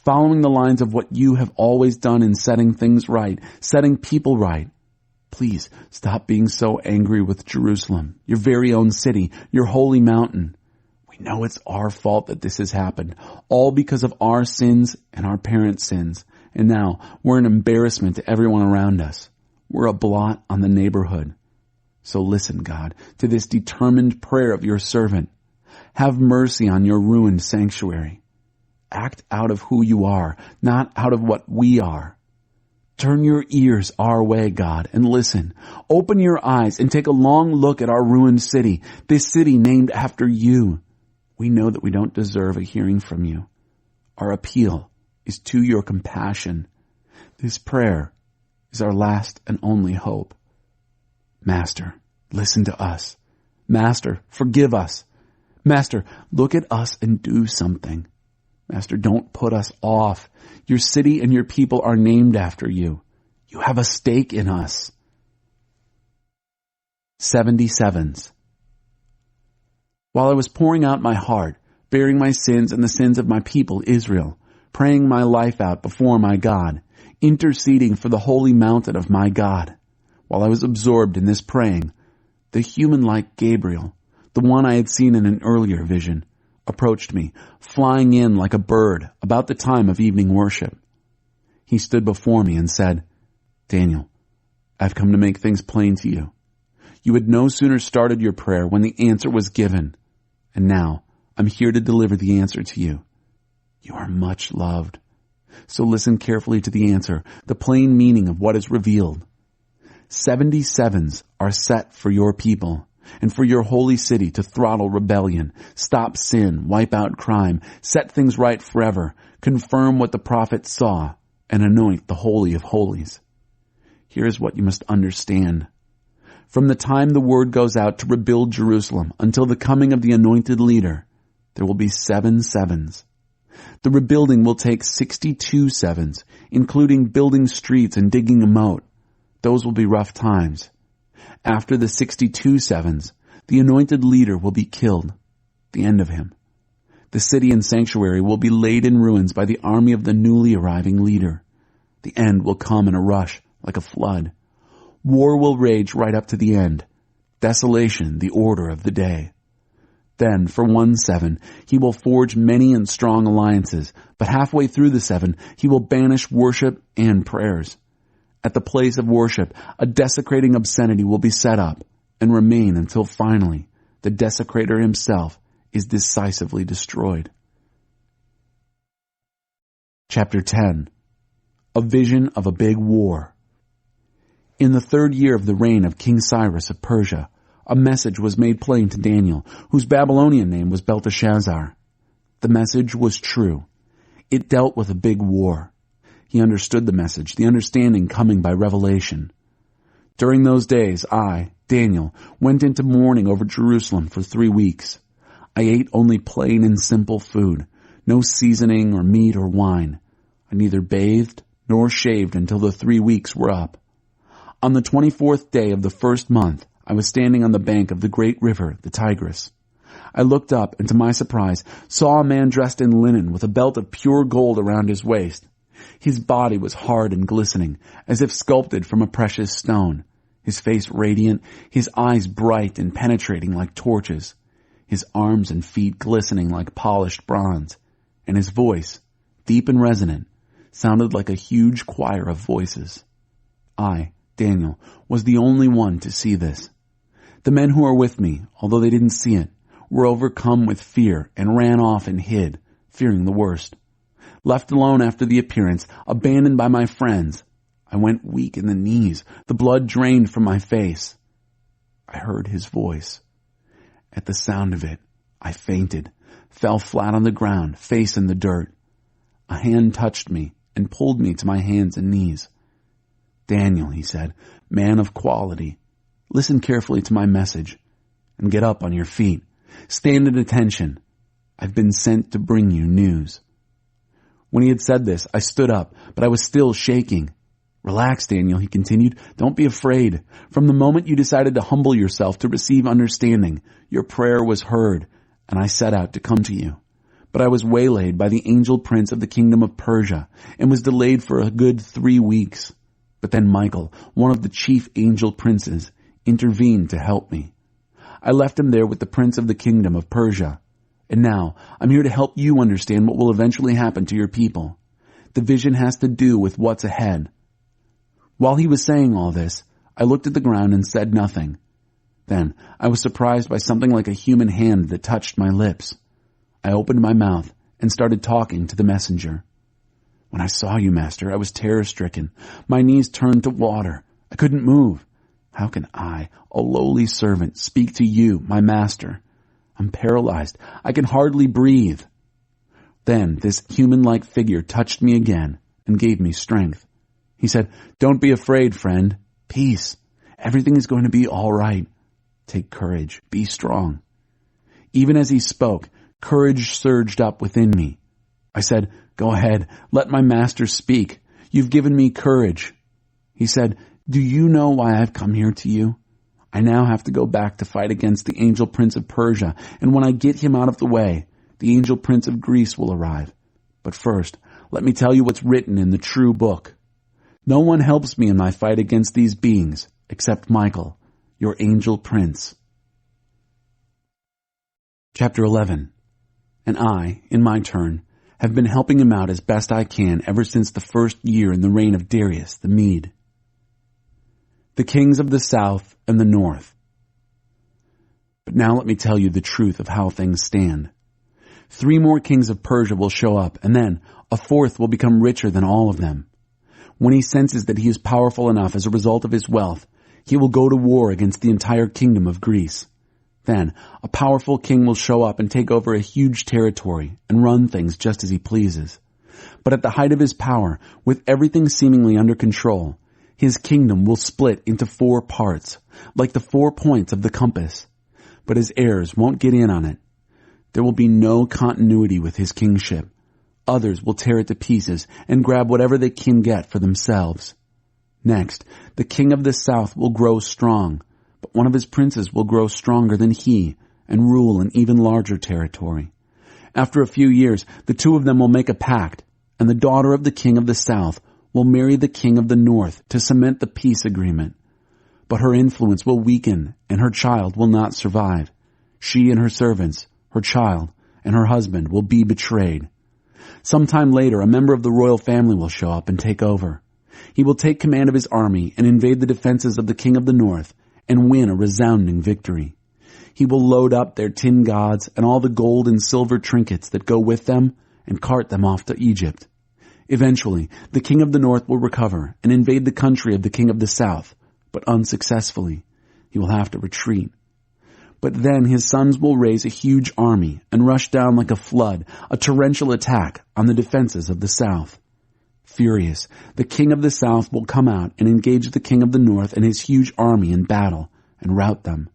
following the lines of what you have always done in setting things right, setting people right. Please stop being so angry with Jerusalem, your very own city, your holy mountain. We know it's our fault that this has happened, all because of our sins and our parents' sins. And now we're an embarrassment to everyone around us. We're a blot on the neighborhood. So listen, God, to this determined prayer of your servant. Have mercy on your ruined sanctuary. Act out of who you are, not out of what we are. Turn your ears our way, God, and listen. Open your eyes and take a long look at our ruined city, this city named after you. We know that we don't deserve a hearing from you. Our appeal is to your compassion. This prayer is our last and only hope. Master, listen to us. Master, forgive us. Master, look at us and do something. Master, don't put us off. Your city and your people are named after you. You have a stake in us. 77s. While I was pouring out my heart, bearing my sins and the sins of my people Israel, praying my life out before my God, interceding for the holy mountain of my God, while I was absorbed in this praying, the human-like Gabriel, the one I had seen in an earlier vision, approached me, flying in like a bird about the time of evening worship. He stood before me and said, Daniel, I've come to make things plain to you. You had no sooner started your prayer when the answer was given, and now I'm here to deliver the answer to you. You are much loved. So listen carefully to the answer, the plain meaning of what is revealed. 77s are set for your people and for your holy city to throttle rebellion, stop sin, wipe out crime, set things right forever, confirm what the prophets saw, and anoint the Holy of Holies. Here is what you must understand. From the time the word goes out to rebuild Jerusalem until the coming of the anointed leader, there will be 7 sevens. The rebuilding will take 62 sevens, including building streets and digging a moat. Those will be rough times. After the 62 sevens, the anointed leader will be killed, the end of him. The city and sanctuary will be laid in ruins by the army of the newly arriving leader. The end will come in a rush, like a flood. War will rage right up to the end. Desolation, the order of the day. Then, for 1 7, he will forge many and strong alliances, but halfway through the 7, he will banish worship and prayers. At the place of worship, a desecrating obscenity will be set up and remain until finally the desecrator himself is decisively destroyed. Chapter 10. A vision of a big war. In the 3rd year of the reign of King Cyrus of Persia, a message was made plain to Daniel, whose Babylonian name was Belteshazzar. The message was true. It dealt with a big war. He understood the message, the understanding coming by revelation. During those days, I, Daniel, went into mourning over Jerusalem for 3 weeks. I ate only plain and simple food, no seasoning or meat or wine. I neither bathed nor shaved until the 3 weeks were up. On the 24th day of the 1st month, I was standing on the bank of the great river, the Tigris. I looked up and to my surprise saw a man dressed in linen with a belt of pure gold around his waist. His body was hard and glistening, as if sculpted from a precious stone, his face radiant, his eyes bright and penetrating like torches, his arms and feet glistening like polished bronze, and his voice, deep and resonant, sounded like a huge choir of voices. I, Daniel, was the only one to see this. The men who were with me, although they didn't see it, were overcome with fear and ran off and hid, fearing the worst. Left alone after the appearance, abandoned by my friends, I went weak in the knees, the blood drained from my face. I heard his voice. At the sound of it, I fainted, fell flat on the ground, face in the dirt. A hand touched me and pulled me to my hands and knees. "Daniel," he said, "man of quality, listen carefully to my message and get up on your feet. Stand at attention. I've been sent to bring you news." When he had said this, I stood up, but I was still shaking. "Relax, Daniel," he continued. "Don't be afraid. From the moment you decided to humble yourself to receive understanding, your prayer was heard, and I set out to come to you. But I was waylaid by the angel prince of the kingdom of Persia and was delayed for a good 3 weeks. But then Michael, one of the chief angel princes, intervened to help me. I left him there with the prince of the kingdom of Persia. And now I'm here to help you understand what will eventually happen to your people. The vision has to do with what's ahead." While he was saying all this, I looked at the ground and said nothing. Then I was surprised by something like a human hand that touched my lips. I opened my mouth and started talking to the messenger. "When I saw you, Master, I was terror-stricken. My knees turned to water. I couldn't move. How can I, a lowly servant, speak to you, my master? I'm paralyzed. I can hardly breathe." Then this human-like figure touched me again and gave me strength. He said, "Don't be afraid, friend. Peace. Everything is going to be all right. Take courage. Be strong." Even as he spoke, courage surged up within me. I said, "Go ahead. Let my master speak. You've given me courage." He said, "Do you know why I've come here to you? I now have to go back to fight against the angel prince of Persia, and when I get him out of the way, the angel prince of Greece will arrive. But first, let me tell you what's written in the true book. No one helps me in my fight against these beings, except Michael, your angel prince." Chapter 11. And I, in my turn, have been helping him out as best I can ever since the first year in the reign of Darius the Mede. The kings of the south and the north. But now let me tell you the truth of how things stand. 3 more kings of Persia will show up, and then a 4th will become richer than all of them. When he senses that he is powerful enough as a result of his wealth, he will go to war against the entire kingdom of Greece. Then a powerful king will show up and take over a huge territory and run things just as he pleases. But at the height of his power, with everything seemingly under control, his kingdom will split into 4 parts, like the 4 points of the compass. But his heirs won't get in on it. There will be no continuity with his kingship. Others will tear it to pieces and grab whatever they can get for themselves. Next, the king of the south will grow strong, but one of his princes will grow stronger than he and rule an even larger territory. After a few years, the 2 of them will make a pact, and the daughter of the king of the south will marry the king of the north to cement the peace agreement. But her influence will weaken, and her child will not survive. She and her servants, her child, and her husband will be betrayed. Sometime later, a member of the royal family will show up and take over. He will take command of his army and invade the defenses of the king of the north and win a resounding victory. He will load up their tin gods and all the gold and silver trinkets that go with them and cart them off to Egypt. Eventually, the king of the north will recover and invade the country of the king of the south, but unsuccessfully. He will have to retreat. But then his sons will raise a huge army and rush down like a flood, a torrential attack on the defenses of the south. Furious, the king of the south will come out and engage the king of the north and his huge army in battle and rout them.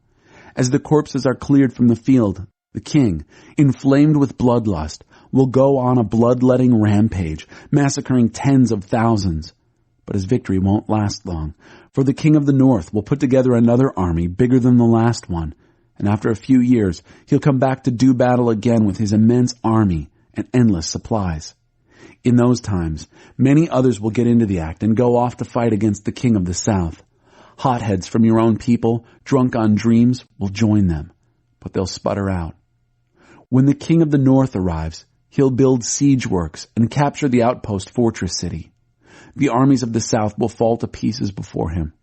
As the corpses are cleared from the field, the king, inflamed with bloodlust, will go on a bloodletting rampage, massacring tens of thousands. But his victory won't last long, for the king of the north will put together another army bigger than the last one, and after a few years, he'll come back to do battle again with his immense army and endless supplies. In those times, many others will get into the act and go off to fight against the king of the south. Hotheads from your own people, drunk on dreams, will join them, but they'll sputter out. When the king of the north arrives, he'll build siege works and capture the outpost fortress city. The armies of the south will fall to pieces before him.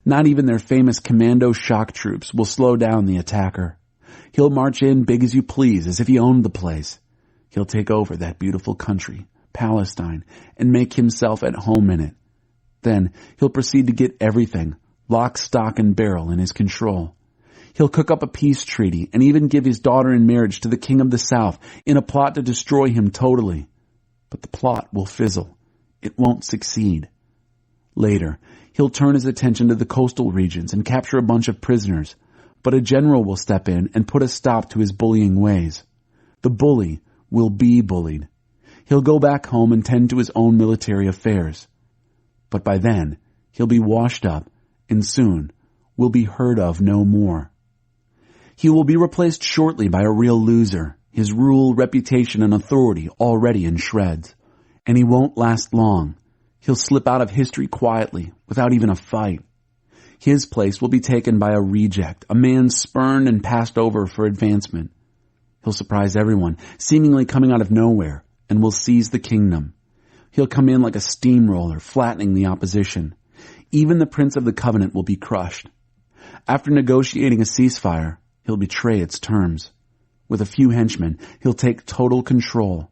Not even their famous commando shock troops will slow down the attacker. He'll march in big as you please, as if he owned the place. He'll take over that beautiful country, Palestine, and make himself at home in it. Then he'll proceed to get everything, lock, stock, and barrel, in his control. He'll cook up a peace treaty and even give his daughter in marriage to the king of the south in a plot to destroy him totally. But the plot will fizzle. It won't succeed. Later, he'll turn his attention to the coastal regions and capture a bunch of prisoners, but a general will step in and put a stop to his bullying ways. The bully will be bullied. He'll go back home and tend to his own military affairs. But by then, he'll be washed up and soon will be heard of no more. He will be replaced shortly by a real loser, his rule, reputation, and authority already in shreds. And he won't last long. He'll slip out of history quietly, without even a fight. His place will be taken by a reject, a man spurned and passed over for advancement. He'll surprise everyone, seemingly coming out of nowhere, and will seize the kingdom. He'll come in like a steamroller, flattening the opposition. Even the Prince of the Covenant will be crushed. After negotiating a ceasefire, he'll betray its terms. With a few henchmen, he'll take total control.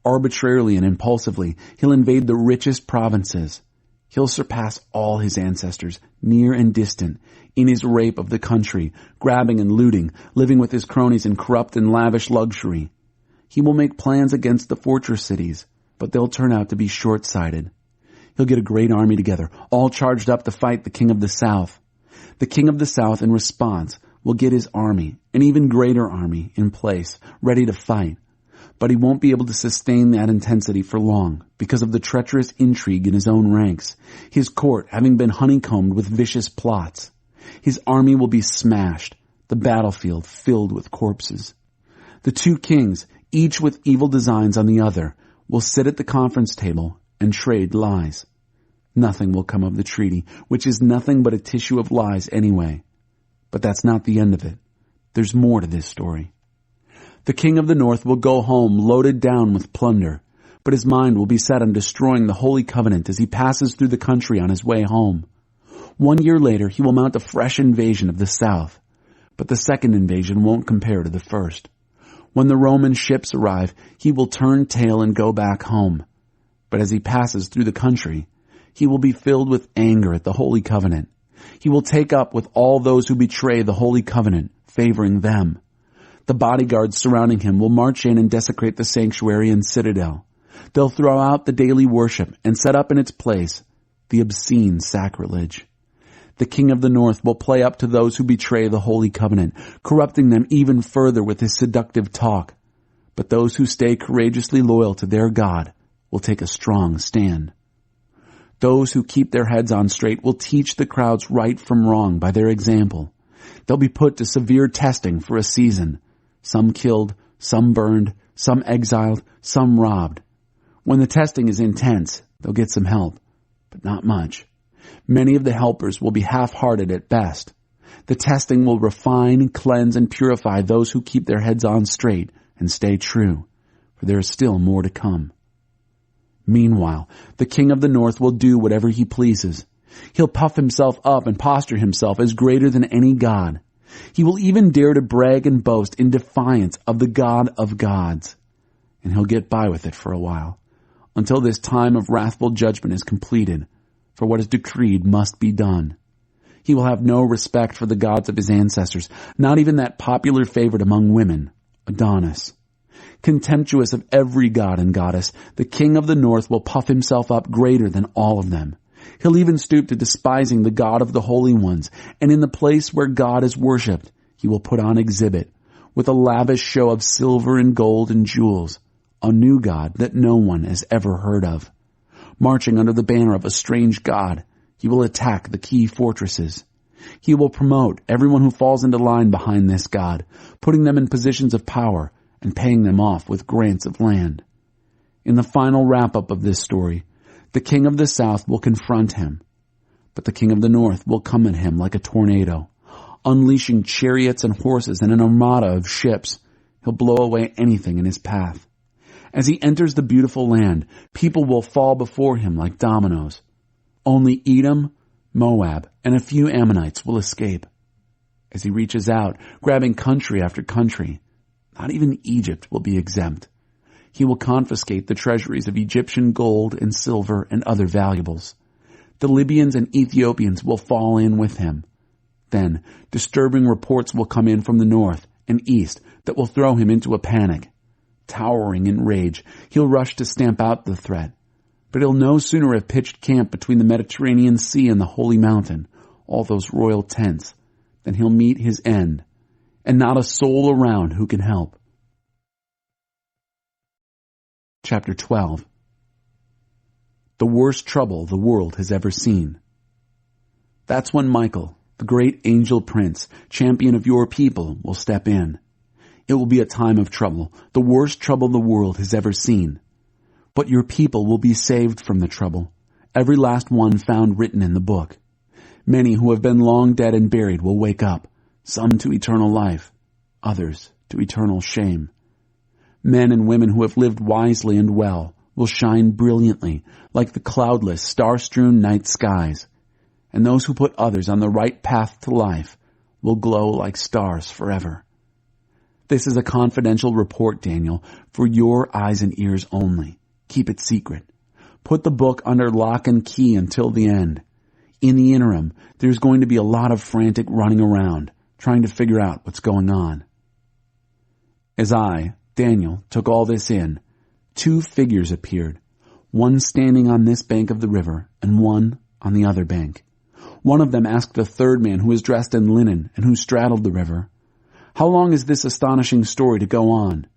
Arbitrarily and impulsively, he'll invade the richest provinces. He'll surpass all his ancestors, near and distant, in his rape of the country, grabbing and looting, living with his cronies in corrupt and lavish luxury. He will make plans against the fortress cities, but they'll turn out to be short-sighted. He'll get a great army together, all charged up to fight the king of the south. The king of the south, in response, will get his army, an even greater army, in place, ready to fight. But he won't be able to sustain that intensity for long because of the treacherous intrigue in his own ranks, his court having been honeycombed with vicious plots. His army will be smashed, the battlefield filled with corpses. The two kings, each with evil designs on the other, will sit at the conference table and trade lies. Nothing will come of the treaty, which is nothing but a tissue of lies anyway. But that's not the end of it. There's more to this story. The king of the north will go home loaded down with plunder, but his mind will be set on destroying the Holy Covenant as he passes through the country on his way home. 1 year later, he will mount a fresh invasion of the south, but the second invasion won't compare to the first. When the Roman ships arrive, he will turn tail and go back home. But as he passes through the country, he will be filled with anger at the Holy Covenant. He will take up with all those who betray the Holy Covenant, favoring them. The bodyguards surrounding him will march in and desecrate the sanctuary and citadel. They'll throw out the daily worship and set up in its place the obscene sacrilege. The king of the north will play up to those who betray the Holy Covenant, corrupting them even further with his seductive talk. But those who stay courageously loyal to their God will take a strong stand. Those who keep their heads on straight will teach the crowds right from wrong by their example. They'll be put to severe testing for a season. Some killed, some burned, some exiled, some robbed. When the testing is intense, they'll get some help, but not much. Many of the helpers will be half-hearted at best. The testing will refine, cleanse, and purify those who keep their heads on straight and stay true, for there is still more to come. Meanwhile, the king of the north will do whatever he pleases. He'll puff himself up and posture himself as greater than any god. He will even dare to brag and boast in defiance of the God of gods. And he'll get by with it for a while, until this time of wrathful judgment is completed, for what is decreed must be done. He will have no respect for the gods of his ancestors, not even that popular favorite among women, Adonis. Contemptuous of every god and goddess, the king of the north will puff himself up greater than all of them. He'll even stoop to despising the God of the holy ones, and in the place where God is worshipped, he will put on exhibit, with a lavish show of silver and gold and jewels, a new god that no one has ever heard of. Marching under the banner of a strange god, he will attack the key fortresses. He will promote everyone who falls into line behind this god, putting them in positions of power and paying them off with grants of land. In the final wrap-up of this story, the king of the south will confront him, but the king of the north will come at him like a tornado. Unleashing chariots and horses and an armada of ships, he'll blow away anything in his path. As he enters the beautiful land, people will fall before him like dominoes. Only Edom, Moab, and a few Ammonites will escape. As he reaches out, grabbing country after country, not even Egypt will be exempt. He will confiscate the treasuries of Egyptian gold and silver and other valuables. The Libyans and Ethiopians will fall in with him. Then disturbing reports will come in from the north and east that will throw him into a panic. Towering in rage, he'll rush to stamp out the threat. But he'll no sooner have pitched camp between the Mediterranean Sea and the Holy Mountain, all those royal tents, than he'll meet his end, and not a soul around who can help. Chapter 12. The worst trouble the world has ever seen. That's when Michael, the great angel prince, champion of your people, will step in. It will be a time of trouble, the worst trouble the world has ever seen. But your people will be saved from the trouble, every last one found written in the book. Many who have been long dead and buried will wake up, some to eternal life, others to eternal shame. Men and women who have lived wisely and well will shine brilliantly like the cloudless, star-strewn night skies, and those who put others on the right path to life will glow like stars forever. This is a confidential report, Daniel, for your eyes and ears only. Keep it secret. Put the book under lock and key until the end. In the interim, there's going to be a lot of frantic running around, trying to figure out what's going on. As I, Daniel, took all this in, 2 figures appeared, one standing on this bank of the river and one on the other bank. One of them asked the third man, who was dressed in linen and who straddled the river, "How long is this astonishing story to go on?"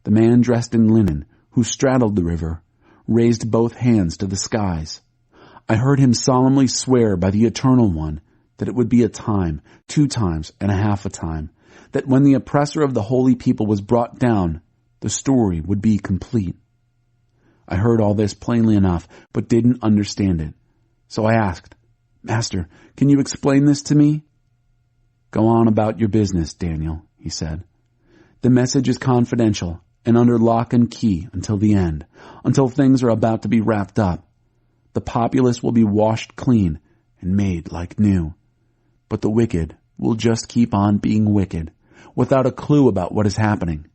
The man dressed in linen, who straddled the river, raised both hands to the skies. I heard him solemnly swear by the Eternal One that it would be a time, 2 times and a half a time, that when the oppressor of the holy people was brought down, the story would be complete. I heard all this plainly enough, but didn't understand it. So I asked, "Master, can you explain this to me?" "Go on about your business, Daniel," he said. "The message is confidential and under lock and key until the end, until things are about to be wrapped up. The populace will be washed clean and made like new. But the wicked will just keep on being wicked, without a clue about what is happening.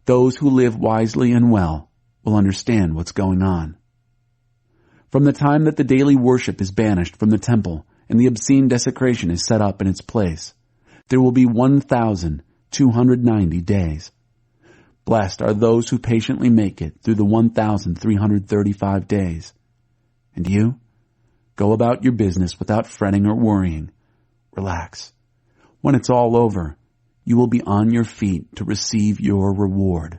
Those who live wisely and well will understand what's going on. From the time that the daily worship is banished from the temple and the obscene desecration is set up in its place, there will be 1,290 days. Blessed are those who patiently make it through the 1,335 days. And you? Go about your business without fretting or worrying. Relax. When it's all over, you will be on your feet to receive your reward."